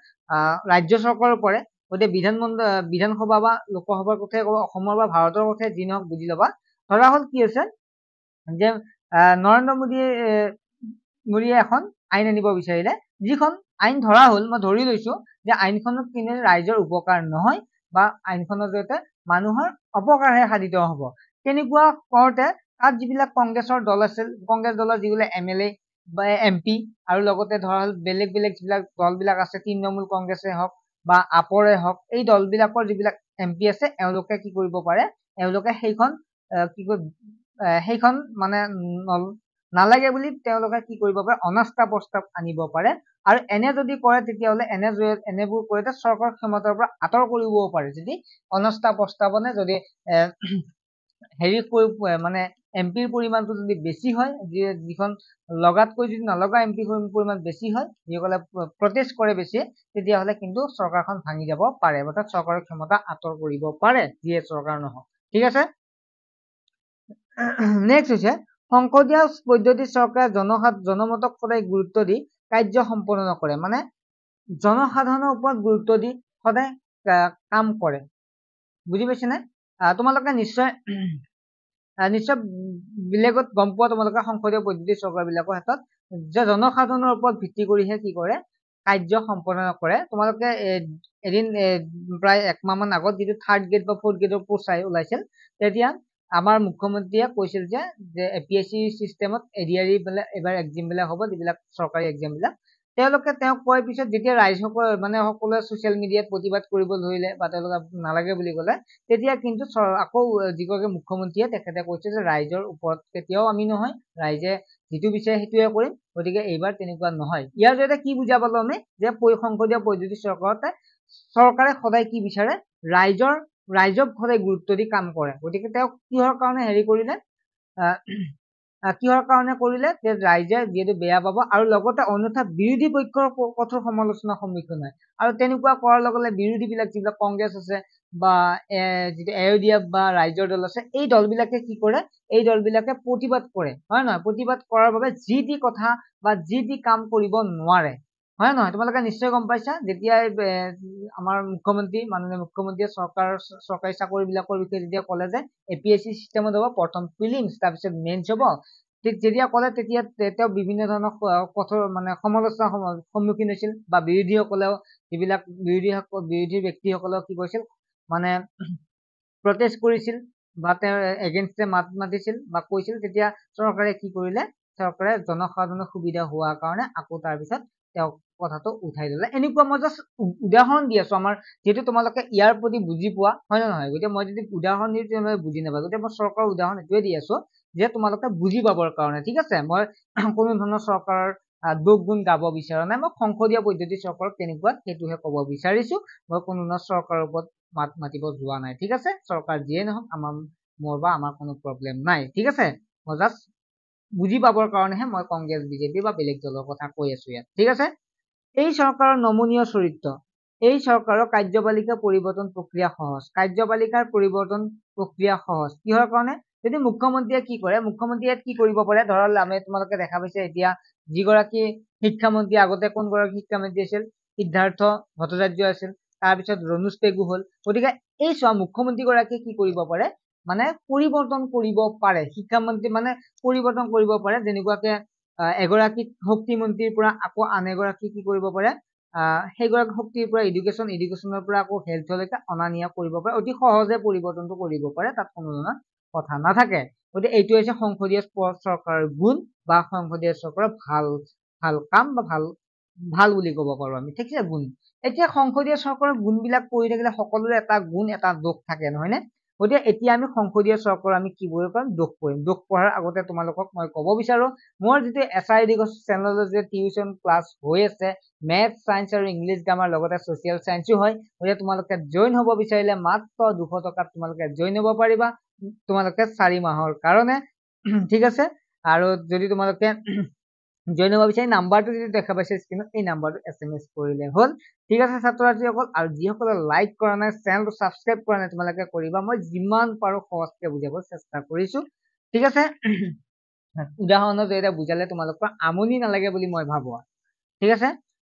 ৰাজ্য চৰকাৰৰ পৰে, গতিকে বিধানসভা বা লোকসভাৰ কথাই ক'ব, অসমৰ বা ভাৰতৰ কথাই যি নহওক বুজি ল'বা। ধৰা হ'ল কি হৈছে যে নৰেন্দ্ৰ মোদীয়ে এখন আইন আনিব বিচাৰিলে, যিখন আইন ধৰা হ'ল, মই ধৰি লৈছো যে আইনখনত কিনে ৰাইজৰ উপকাৰ নহয় বা আইনখনৰ জৰিয়তে মানুহৰ অপকাৰহে সাধিত হ'ব। তেনেকুৱা কৰোঁতে তাত যিবিলাক কংগ্ৰেছৰ দল আছিল, কংগ্ৰেছ দলৰ যিবিলাক MLA বা MP আৰু লগতে ধৰা হ'ল বেলেগ বেলেগ যিবিলাক দলবিলাক আছে, তৃণমূল কংগ্ৰেছে হওক বা আপৰে হওক, এই দলবিলাকৰ যিবিলাক MP আছে, এওঁলোকে কি কৰিব পাৰে, এওঁলোকে সেইখন মানে নালাগে বুলি তেওঁলোকে কি কৰিব পাৰে, অনাস্থা প্ৰস্তাৱ আনিব পাৰে। আৰু এনে যদি কৰে তেতিয়াহ'লে এনেবোৰ কৰিলে চৰকাৰ ক্ষমতাৰ পৰা আঁতৰ কৰিবও পাৰে, যদি অনাস্থা প্ৰস্তাৱনে যদি মানে MPৰ পৰিমাণটো যদি বেছি হয়, যিখন লগাতকৈ যদি নলগা MP পৰিমাণ বেছি হয়, যিসকলে প্ৰটেষ্ট কৰে বেছি, তেতিয়াহ'লে কিন্তু চৰকাৰখন ভাঙি যাব পাৰে, অৰ্থাৎ চৰকাৰৰ ক্ষমতা আঁতৰ কৰিব পাৰে, যিয়ে চৰকাৰ নহওক। ঠিক আছে। নেক্সট হৈছে সংসদীয় বৈদ্যুতিক চৰকাৰে জনমতক সদায় গুৰুত্ব দি কাৰ্য সম্পন্ন নকৰে, মানে জনসাধাৰণৰ ওপৰত গুৰুত্ব দি সদায় কাম কৰে। বুজি পাইছেনে? তোমালোকে নিশ্চয় বেলেগত গম পোৱা, তোমালোকে সংসদীয় বৈদ্যুতিক চৰকাৰ বিলাকৰ ক্ষেত্ৰত যে জনসাধাৰণৰ ওপৰত ভিত্তি কৰিহে কি কৰে, কাৰ্য সম্পন্ন কৰে। তোমালোকে এদিন প্ৰায় 1 মাহ মান আগত যিটো 3rd গ্ৰেড বা 4th গ্ৰেডৰ পোষ্ট ওলাইছিল, তেতিয়া আমাৰ মুখ্যমন্ত্ৰীয়ে কৈছিল যে APSC চিষ্টেমত ADRE এবাৰ এক্সাম বিলাক হ'ব, যিবিলাক চৰকাৰী এক্সাম বিলাক, তেওঁক কোৱাৰ পিছত যেতিয়া ৰাইজসকলে মানে সকলোৱে ছচিয়েল মিডিয়াত প্ৰতিবাদ কৰিব ধৰিলে বা তেওঁলোকে নালাগে বুলি ক'লে, তেতিয়া কিন্তু আকৌ যিগৰাকী মুখ্যমন্ত্ৰীয়ে তেখেতে কৈছে যে ৰাইজৰ ওপৰত কেতিয়াও আমি নহয়, ৰাইজে যিটো বিচাৰে সেইটোৱে কৰিম, গতিকে এইবাৰ তেনেকুৱা নহয়। ইয়াৰ জৰিয়তে কি বুজা পালো আমি, যে সংসদীয় বৈদ্যুতিক চৰকাৰে সদায় কি বিচাৰে, ৰাইজক সদায় গুৰুত্ব দি কাম কৰে। গতিকে তেওঁ কিহৰ কাৰণে কৰিলে, যে ৰাইজে যিহেতু বেয়া পাব, আৰু লগতে অন্যথা বিৰোধী পক্ষৰ কঠোৰ সমালোচনাৰ সন্মুখীন হয়। আৰু তেনেকুৱা কৰাৰ লগে লগে বিৰোধী বিলাক যিবিলাক কংগ্ৰেছ আছে বা যিটো AUDF বা ৰাইজৰ দল আছে, এই দলবিলাকে কি কৰে, এই দলবিলাকে প্ৰতিবাদ কৰে, হয় নহয়? প্ৰতিবাদ কৰাৰ বাবে যি টি কথা বা যি টি কাম কৰিব নোৱাৰে, হয় নহয়? তোমালোকে নিশ্চয় গম পাইছা, যেতিয়া আমাৰ মাননীয় মুখ্যমন্ত্ৰীয়ে চৰকাৰী চাকৰি বিলাকৰ বিষয়ে যেতিয়া ক'লে যে APSC চিষ্টেমত হ'ব, প্ৰথম প্ৰিলিমছ, তাৰপিছত মেইনছ হ'ব, যেতিয়া ক'লে তেতিয়া তেওঁ বিভিন্ন ধৰণৰ কঠোৰ মানে সমালোচনাৰ সন্মুখীন হৈছিল, বা বিৰোধীসকলেও যিবিলাক বিৰোধী ব্যক্তিসকলেও কি কৰিছিল, মানে প্ৰটেষ্ট কৰিছিল বা তেওঁৰ এগেইনষ্টে মাত মাতিছিল বা কৈছিল। তেতিয়া চৰকাৰে কি কৰিলে, চৰকাৰে জনসাধাৰণৰ সুবিধা হোৱাৰ কাৰণে আকৌ তাৰপিছত তেওঁ কথাটো উঠাই ল'লে। এনেকুৱা মই জাষ্ট উদাহৰণ দি আছো, আমাৰ যিহেতু তোমালোকে ইয়াৰ প্ৰতি বুজি পোৱা, হয় নে নহয়? গতিকে মই যদি উদাহৰণ দিওঁ তেওঁলোকে বুজি নাপায়, গতিকে মই চৰকাৰৰ উদাহৰণ এইটোৱে দি আছো যে তোমালোকে বুজি পাবৰ কাৰণে। ঠিক আছে, মই কোনো ধৰণৰ চৰকাৰৰ দুখ গুণ গাব বিচৰা নাই, মই সংসদীয় বৈদ্যুতিক চৰকাৰক তেনেকুৱা সেইটোহে ক'ব বিচাৰিছো, মই কোনো ধৰণৰ চৰকাৰৰ ওপৰত মাত মাতিব যোৱা নাই। ঠিক আছে, চৰকাৰ যিয়ে নহওক মোৰ কোনো প্ৰব্লেম নাই। ঠিক আছে, মই জাষ্ট বুজি পাবৰ কাৰণেহে মই কংগ্ৰেছ, বিজেপি বা বেলেগ দলৰ কথা কৈ আছো ইয়াত। ঠিক আছে, এই চৰকাৰৰ নমনীয় চৰিত্ৰ, এই চৰকাৰৰ কাৰ্যপালিকা পৰিৱৰ্তন প্ৰক্ৰিয়া সহজ। কাৰ্যপালিকাৰ পৰিৱৰ্তন প্ৰক্ৰিয়া সহজ কিহৰ কাৰণে? যদি মুখ্যমন্ত্ৰীয়ে কি কৰে, মুখ্যমন্ত্ৰীয়ে কি কৰিব পাৰে, ধৰা আমি তোমালোকে দেখা পাইছে এতিয়া যিগৰাকী শিক্ষামন্ত্ৰী, আগতে কোনগৰাকী শিক্ষামন্ত্ৰী আছিল, সিদ্ধাৰ্থ ভট্টাচাৰ্য আছিল, তাৰপিছত ৰনোজ পেগু হ'ল। গতিকে এই চোৱা মুখ্যমন্ত্ৰী গৰাকীয়ে কি কৰিব পাৰে, মানে পৰিৱৰ্তন কৰিব পাৰে, শিক্ষামন্ত্ৰী মানে পৰিৱৰ্তন কৰিব পাৰে, যেনেকুৱাকে এগৰাকী শক্তিমন্ত্ৰীৰ পৰা আকৌ আন এগৰাকী কি কৰিব পাৰে, সেইগৰাকী শক্তিৰ পৰা এডুকেশ্যনৰ পৰা আকৌ হেল্থলৈকে অনা নিয়া কৰিব পাৰে, অতি সহজে পৰিৱৰ্তনটো কৰিব পাৰে, তাত কোনো ধৰণৰ কথা নাথাকে। গতিকে এইটো হৈছে সংসদীয় চৰকাৰৰ গুণ বা সংসদীয় চৰকাৰৰ ভাল কাম বা ভাল বুলি ক'ব পাৰো আমি, ঠিক আছে, গুণ। এতিয়া সংসদীয় চৰকাৰৰ গুণবিলাক পঢ়ি থাকিলে সকলোৰে এটা গুণ এটা দোষ থাকে, নহয় নে? গতিকে এতিয়া আমি সংসদীয় চৰকাৰৰ আমি কি কৰিব পাৰিম, দোষ পঢ়িম। দোষ পঢ়াৰ আগতে তোমালোকক মই ক'ব বিচাৰো, মোৰ যিটো SRD চেনেলত যে টিউচন ক্লাছ হৈ আছে, মেথ, ছায়েন্স আৰু ইংলিছ গ্ৰামাৰ লগতে ছচিয়েল ছায়েন্সো হয়, গতিকে তোমালোকে জইন হ'ব বিচাৰিলে মাত্ৰ 200 টকাত তোমালোকে জইন হ'ব পাৰিবা, তোমালোকে 4 মাহৰ কাৰণে, ঠিক আছে। আৰু যদি তোমালোকে জইন হ'ব বিচাৰি নাম্বাৰটো যদি দেখা পাইছে স্ক্ৰীনত, এই নাম্বাৰটো SMS কৰিলে হ'ল, ঠিক আছে ছাত্ৰ ছাত্ৰীসকল। আৰু যিসকলে লাইক কৰা নাই, চেনেলটো ছাবস্ক্ৰাইব কৰা নাই, তোমালোকে কৰিবা। মই যিমান পাৰো সহজকে বুজাব চেষ্টা কৰিছো, ঠিক আছে। উদাহৰণৰ জৰিয়তে বুজালে তোমালোকৰ আমনি নালাগে বুলি মই ভাবো, ঠিক আছে।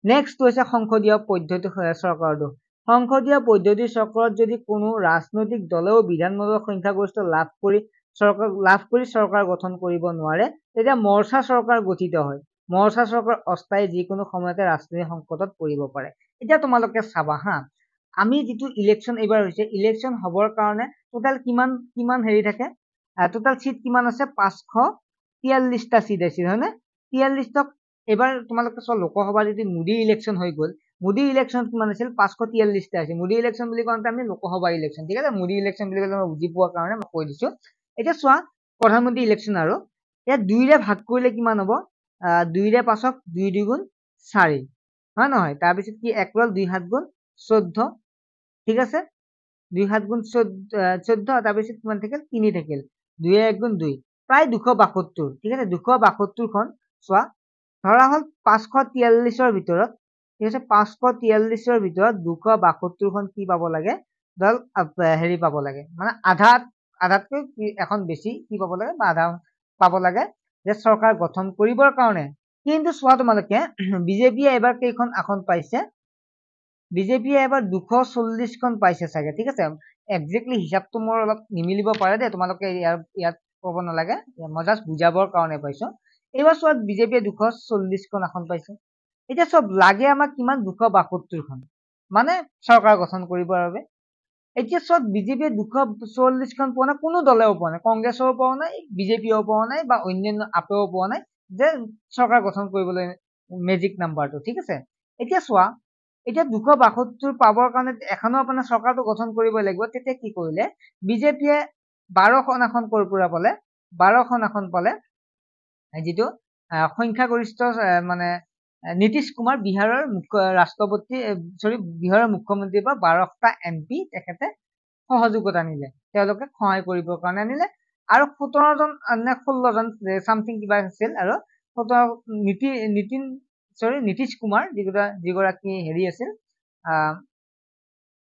নেক্সট হৈছে সংসদীয় পদ্ধতি চৰকাৰৰ দোষ। সংসদীয় পদ্ধতি চৰকাৰত যদি কোনো ৰাজনৈতিক দলেও বিধানসভাৰ সংখ্যাগৰিষ্ঠ লাভ কৰি চৰকাৰ গঠন কৰিব নোৱাৰে, তেতিয়া মৰ্চা চৰকাৰ গঠিত হয়। মৰ্চা চৰকাৰ অস্থায়ী যিকোনো সময়তে ৰাজনৈতিক সংকটত পৰিব পাৰে। এতিয়া তোমালোকে চাবা হা, আমি যিটো ইলেকশ্যন এইবাৰ হৈছে, ইলেকশ্যন হবৰ কাৰণে টোটাল কিমান হেৰি থাকে, টোটাল চিট কিমান আছে, 543টা চিট আছিল, হয় নে? 43ক এবাৰ তোমালোকে চোৱা, লোকসভা যদি মোদী ইলেকশ্যন হৈ গ'ল, মোদী ইলেকশ্যন কিমান আছিল, 543টা আছিল। মোদী ইলেকশ্যন বুলি কওঁতে আমি লোকসভা ইলেকশ্যন, ঠিক আছে, মোদী ইলেকশ্যন বুলি ক'লে মই বুজি পোৱাৰ কাৰণে মই কৈ দিছো। এতিয়া চোৱা প্ৰধানমন্ত্ৰী ইলেকশ্যন, আৰু ইয়াত 2ৰে ভাগ কৰিলে কিমান হ'ব, 2ৰে 5ক 2 2 গুণ 4, হয় নহয়? তাৰপিছত কি 1 ৰল 2 7 গুণ 14, ঠিক আছে, 2 7 গুণ 14, তাৰপিছত কিমান থাকিল, 3 থাকিল, 2 1 গুণ 2, প্ৰায় 272, ঠিক আছে। 272খন চোৱা, ধৰা হ'ল 543ৰ ভিতৰত, ঠিক আছে, 543ৰ ভিতৰত 272খন কি পাব লাগে, ধৰ হেৰি পাব লাগে, মানে আধাতকৈ এখন বেছি কি পাব লাগে, বা আধা পাব লাগে, যে চৰকাৰ গঠন কৰিবৰ কাৰণে। কিন্তু চোৱা তোমালোকে, বিজেপিয়ে এবাৰ কেইখন আসন পাইছে, বিজেপিয়ে এবাৰ 240খন পাইছে চাগে, ঠিক আছে। একজেক্টলি হিচাপটো মোৰ অলপ নিমিলিব পাৰে দেই, তোমালোকে ইয়াত ক'ব নালাগে, মই জাষ্ট বুজাবৰ কাৰণে পাইছো। এইবাৰ চোৱা বিজেপিয়ে 240খন আসন পাইছে। এতিয়া চব লাগে আমাক কিমান, 272খন, মানে চৰকাৰ গঠন কৰিবৰ বাবে। এতিয়া চব বিজেপিয়ে 244খন পোৱা নাই, কোনো দলেও পোৱা নাই, কংগ্ৰেছও পোৱা নাই, বিজেপিও পোৱা নাই, বা অন্যান্য আপেও পোৱা নাই, যে চৰকাৰ গঠন কৰিবলৈ মেজিক নাম্বাৰটো, ঠিক আছে। এতিয়া চোৱা, এতিয়া 272 পাবৰ কাৰণে এখনো আপোনাৰ চৰকাৰটো গঠন কৰিব লাগিব। তেতিয়া কি কৰিলে, বিজেপিয়ে 12খন আসন ক'ৰ পৰা পালে, 12খন আসন পালে যিটো সংখ্যাগৰিষ্ঠ মানে নীতিশ কুমাৰ, বিহাৰৰ বিহাৰৰ মুখ্যমন্ত্ৰীৰ পৰা 12টা MP তেখেতে সহযোগত আনিলে, তেওঁলোকে সহায় কৰিবৰ কাৰণে আনিলে। আৰু 17জন নে 16জন চামথিং কিবা আছিল, আৰু নীতিশ কুমাৰ যিগৰাকী হেৰি আছিল,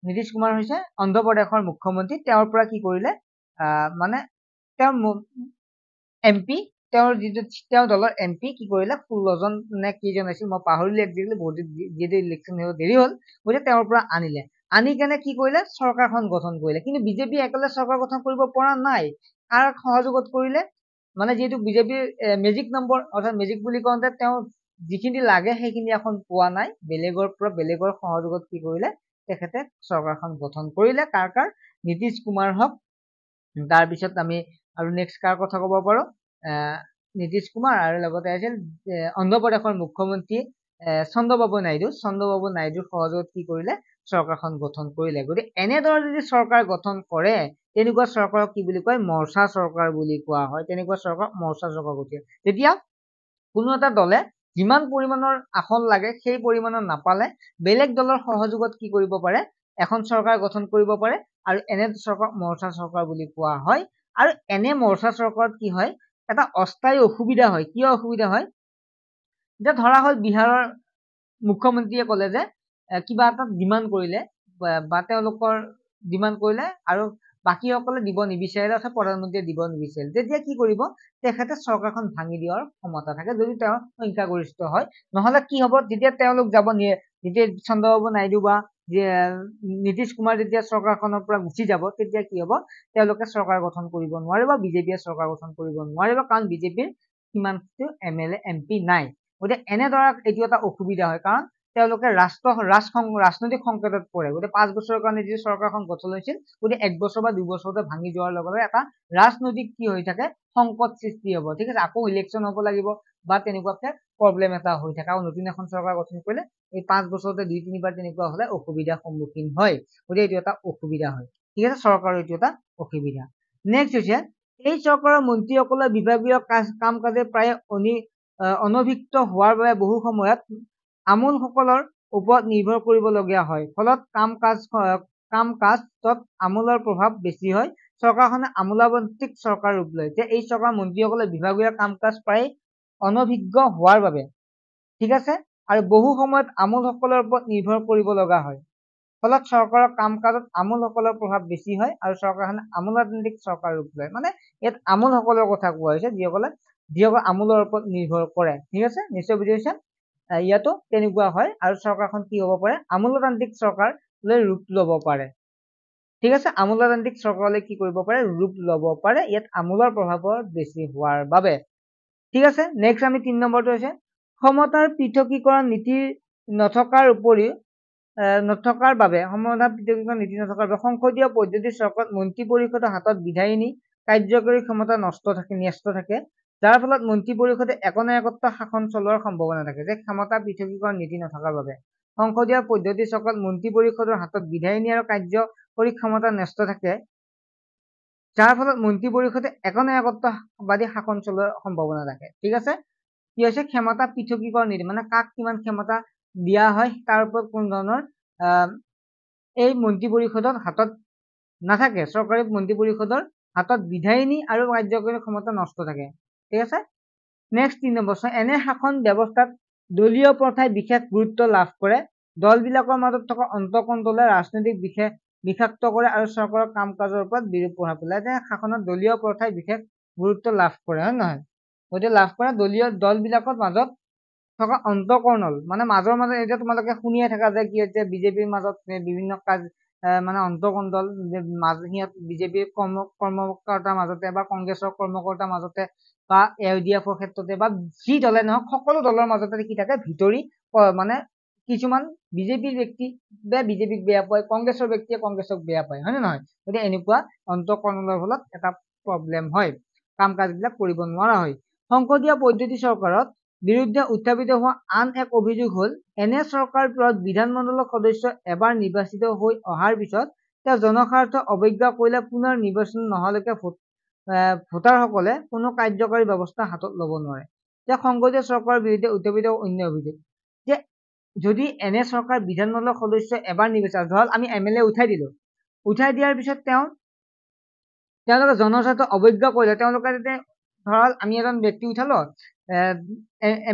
নীতিশ কুমাৰ হৈছে অন্ধ্ৰপ্ৰদেশৰ মুখ্যমন্ত্ৰী, তেওঁৰ পৰা কি কৰিলে, মানে তেওঁৰ MP, তেওঁৰ দলৰ MP কি কৰিলে, 16জন নে কেইজন আছিল মই পাহৰিলো একজেক্টলি, বহুত ইলেকশ্যন দেৰি হ'ল, গতিকে তেওঁৰ পৰা আনিলে, আনি কেনে কি কৰিলে, চৰকাৰখন গঠন কৰিলে। কিন্তু বিজেপি একেলগে চৰকাৰ গঠন কৰিব পৰা নাই, কাৰ সহযোগত কৰিলে, মানে যিহেতু বিজেপিৰ মেজিক নম্বৰ, অৰ্থাৎ মেজিক বুলি কওঁতে তেওঁ যিখিনি লাগে সেইখিনি এখন পোৱা নাই, বেলেগৰ সহযোগত কি কৰিলে, তেখেতে চৰকাৰখন গঠন কৰিলে। কাৰ নীতিশ কুমাৰ হওক, তাৰপিছত আমি আৰু নেক্সট কাৰ কথা ক'ব পাৰো, নীতিশ কুমাৰ, আৰু লগতে আছিল অন্ধ্ৰপ্ৰদেশৰ মুখ্যমন্ত্ৰী চন্দ্ৰবাবু নাইডুৰ সহযোগত কি কৰিলে, চৰকাৰখন গঠন কৰিলে। গতিকে এনেদৰে যদি চৰকাৰ গঠন কৰে, তেনেকুৱা চৰকাৰক কি বুলি কয়, মৰ্চা চৰকাৰ বুলি কোৱা হয়। তেনেকুৱা চৰকাৰ মৰ্চা চৰকাৰ গঠিত। তেতিয়া কোনো এটা দলে যিমান পৰিমাণৰ আসন লাগে সেই পৰিমাণৰ নাপালে বেলেগ দলৰ সহযোগত কি কৰিব পাৰে, এখন চৰকাৰ গঠন কৰিব পাৰে, আৰু এনে চৰকাৰ মৰ্চা চৰকাৰ বুলি কোৱা হয়। আৰু এনে মৰ্চা চৰকাৰত কি হয়, এটা অস্থায়ী অসুবিধা হয়। কিয় অসুবিধা হয়, যে ধৰা হ'ল বিহাৰৰ মুখ্যমন্ত্ৰীয়ে ক'লে যে কিবা এটা ডিমাণ্ড কৰিলে বা তেওঁলোকৰ ডিমাণ্ড কৰিলে আৰু বাকীসকলে দিব নিবিচাৰিলে অৰ্থাৎ প্ৰধানমন্ত্ৰীয়ে দিব নিবিচাৰিলে তেতিয়া কি কৰিব তেখেতে চৰকাৰখন ভাঙি দিয়াৰ ক্ষমতা থাকে যদি তেওঁ সংখ্যাগৰিষ্ঠ হয় নহলে কি হ'ব যেতিয়া তেওঁলোক যাব যেতিয়া চন্দ্ৰবাবু নাইডু বা নীতিশ কুমাৰ যেতিয়া চৰকাৰখনৰ পৰা গুচি যাব তেতিয়া কি হ'ব তেওঁলোকে চৰকাৰ গঠন কৰিব নোৱাৰিব বিজেপিয়ে চৰকাৰ গঠন কৰিব নোৱাৰিব কাৰণ বিজেপিৰ সিমানটো MLA MP নাই গতিকে এনেদৰে এইটো এটা অসুবিধা হয় কাৰণ তেওঁলোকে ৰাজনৈতিক সংকটত পৰে গতিকে 5 বছৰৰ কাৰণে যদি চৰকাৰখন গঠন হৈছিল গতিকে 1 বছৰ বা 2 বছৰতে ভাঙি যোৱাৰ লগে লগে এটা ৰাজনৈতিক কি হৈ থাকে সংকট সৃষ্টি হ'ব ঠিক আছে আকৌ ইলেকশ্যন হ'ব লাগিব বা তেনেকুৱাকে প্ৰব্লেম এটা হৈ থাকে আৰু নতুন এখন চৰকাৰ গঠন কৰিলে এই 5 বছৰতে 2-3 বাৰ তেনেকুৱা হলে অসুবিধাৰ সন্মুখীন হয় গতিকে এইটো এটা অসুবিধা হয় ঠিক আছে চৰকাৰৰ এইটো এটা অসুবিধা নেক্সট হৈছে এই চৰকাৰৰ মন্ত্ৰীসকলৰ বিভাগীয় কাম কাজে প্ৰায় অনভিজ্ঞ হোৱাৰ বাবে বহু সময়ত আমোলসকলৰ ওপৰত নিৰ্ভৰ কৰিবলগীয়া হয় ফলত কাম কাজত আমোলৰ প্ৰভাৱ বেছি হয় চৰকাৰখনে আমোলাবন্তিক চৰকাৰ ৰূপ লয় যে এই চৰকাৰ মন্ত্ৰীসকলে বিভাগীয় কাম কাজ প্ৰায় অনভিজ্ঞ হোৱাৰ বাবে ঠিক আছে আৰু বহু সময়ত আমোলসকলৰ ওপৰত নিৰ্ভৰ কৰিব লগা হয় ফলত চৰকাৰৰ কাম কাজত আমোলসকলৰ প্ৰভাৱ বেছি হয় আৰু চৰকাৰখনে আমোলাবন্তিক চৰকাৰ ৰূপ লয় মানে ইয়াত আমোলসকলৰ কথা কোৱা হৈছে যিসকলে আমোলৰ ওপৰত নিৰ্ভৰ কৰে ঠিক আছে নিশ্চয় বুজি পাইছা ইয়াতো তেনেকুৱা হয় আৰু চৰকাৰখন কি হ'ব পাৰে আমোলতান্ত্ৰিক চৰকাৰলৈ ৰূপ ল'ব পাৰে ঠিক আছে আমোলতান্ত্ৰিক চৰকাৰলৈ কি কৰিব পাৰে ৰূপ ল'ব পাৰে ইয়াত আমোলৰ প্ৰভাৱ বেছি হোৱাৰ বাবে ঠিক আছে নেক্সট আমি 3 নম্বৰটো হৈছে ক্ষমতাৰ পৃথকীকৰণ নীতিৰ নথকাৰ বাবে ক্ষমতাৰ পৃথকীকৰণ নীতি নথকাৰ বাবে সংসদীয় পদ্ধতিৰ চৰকাৰত মন্ত্ৰী পৰিষদৰ হাতত বিধায়িনী কাৰ্যকৰী ক্ষমতা ন্যস্ত থাকে যাৰ ফলত মন্ত্ৰী পৰিষদে একনায়কত্ব শাসন চলোৱাৰ সম্ভাৱনা থাকে যে ক্ষমতা পৃথকীকৰণ নীতি নথকাৰ বাবে সংসদীয় পদ্ধতিৰ চৰকাৰত মন্ত্ৰী পৰিষদৰ হাতত বিধায়িনী আৰু কাৰ্যকৰী ক্ষমতা ন্যস্ত থাকে যাৰ ফলত মন্ত্ৰী পৰিষদে একনায়কত্ববাদী শাসন চলোৱাৰ সম্ভাৱনা থাকে ঠিক আছে কি হৈছে ক্ষমতা পৃথকীকৰণ নীতি মানে কাক কিমান ক্ষমতা দিয়া হয় তাৰ ওপৰত কোন ধৰণৰ এই মন্ত্ৰী পৰিষদৰ হাতত নাথাকে চৰকাৰী মন্ত্ৰী পৰিষদৰ হাতত বিধায়িনী আৰু কাৰ্যকৰী ক্ষমতা নষ্ট থাকে ঠিক আছে নেক্সট 3 নম্বৰ এনে শাসন ব্যৱস্থাত দলীয় প্ৰথাই বিশেষ গুৰুত্ব লাভ কৰে দলবিলাকৰ মাজত থকা অন্তঃকন্দলে ৰাজনৈতিক বিষাক্ত কৰে আৰু চৰকাৰৰ কাম কাজৰ ওপৰত বিৰূপ প্ৰভাৱ পেলায় যে শাসনত দলীয় প্ৰথাই বিশেষ গুৰুত্ব লাভ কৰে হয় নহয় গতিকে লাভ কৰা দলবিলাকৰ মাজত থকা অন্তঃকৰ্ণল মানে মাজৰ এতিয়া তোমালোকে শুনিয়ে থাকা যে কি হৈছে বিজেপিৰ মাজত বিভিন্ন কাজ মানে অন্তঃকন্দল সিহঁত বিজেপিৰ কৰ্মকৰ্তাৰ মাজতে বা কংগ্ৰেছৰ কৰ্মকৰ্তাৰ মাজতে বা LDFৰ ক্ষেত্ৰতে বা যি দলে নহওক সকলো দলৰ মাজতে কি থাকে ভিতৰি মানে কিছুমান বিজেপিৰ ব্যক্তি বিজেপিক বেয়া পায় কংগ্ৰেছৰ ব্যক্তিয়ে কংগ্ৰেছক বেয়া পায় হয় নে নহয় গতিকে এনেকুৱা অন্তঃকৰ্ণলৰ ফলত এটা প্ৰব্লেম হয় কাম কাজবিলাক কৰিব নোৱাৰা হয় সংসদীয় পদ্ধতি চৰকাৰত বিৰুদ্ধে উত্থাপিত হোৱা আন এক অভিযোগ হল এনে চৰকাৰবোৰত বিধানমণ্ডলৰ সদস্য এবাৰ নিৰ্বাচিত হৈ অহাৰ পিছত তেওঁ জনস্বাৰ্থ অৱজ্ঞা কৰিলে পুনৰ নিৰ্বাচন নহলৈকে ভোটাৰসকলে কোনো কাৰ্যকৰী ব্যৱস্থা হাতত ল'ব নোৱাৰে যে সংসদীয় চৰকাৰৰ বিৰুদ্ধে উত্থাপিত অন্য অভিযোগ যে যদি এনে চৰকাৰ বিধানমণ্ডলৰ সদস্য এবাৰ নিৰ্বাচিত ধৰক আমি MLA উঠাই দিয়াৰ পিছত তেওঁলোকে জনস্বাৰ্থ অৱজ্ঞা কৰিলে তেওঁলোকে ধৰক আমি এজন ব্যক্তি উঠালো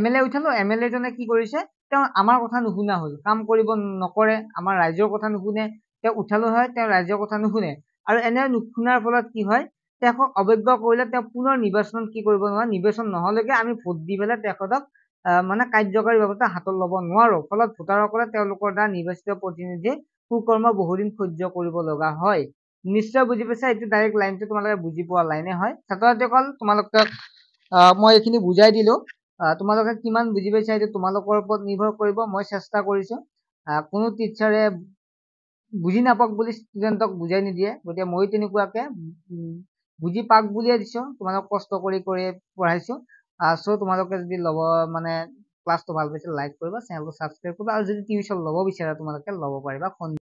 MLA উঠালো MLA জনে কি কৰিছে তেওঁ আমাৰ কথা নুশুনা হ'ল কাম কৰিব নকৰে আমাৰ ৰাইজৰ কথা নুশুনে তেওঁ উঠালো হয় তেওঁ ৰাইজৰ কথা নুশুনে আৰু এনে নুশুনাৰ ফলত কি হয় তেওঁক অৱজ্ঞা কৰিলে তেওঁ পুনৰ নিৰ্বাচনত কি কৰিব নোৱাৰে নিৰ্বাচন নহলৈকে আমি ভোট দি পেলাই তেখেতক মানে কাৰ্যকৰী ব্যৱস্থা হাতত ল'ব নোৱাৰো ফলত ভোটাৰসকলে তেওঁলোকৰ দ্বাৰা নিৰ্বাচিত প্ৰতিনিধি কুকৰ্ম বহুদিন সহ্য কৰিব লগা হয় নিশ্চয় বুজি পাইছা এইটো ডাইৰেক্ট লাইনটো তোমালোকে বুজি পোৱা লাইনে হয় ছাত্ৰ ছাত্ৰীসকল তোমালোকক মই এইখিনি বুজাই দিলো তোমালোকে কিমান বুজি পাইছা এইটো তোমালোকৰ ওপৰত নিৰ্ভৰ কৰিব মই চেষ্টা কৰিছো কোনো টিচাৰে বুজি নাপাওক বুলি ষ্টুডেণ্টক বুজাই নিদিয়ে গতিকে মই তেনেকুৱাকে বুজি পাক বুলিয়ে দিছো তোমালোক কষ্ট কৰি পঢ়াইছো সো তোমালোকে যদি ল'ব মানে ক্লাছটো ভাল পাইছে লাইক কৰিবা চেনেলটো সাবস্ক্ৰাইব কৰিবা আৰু যদি টিউচন ল'ব বিচাৰা তোমালোকে ল'ব পাৰিবা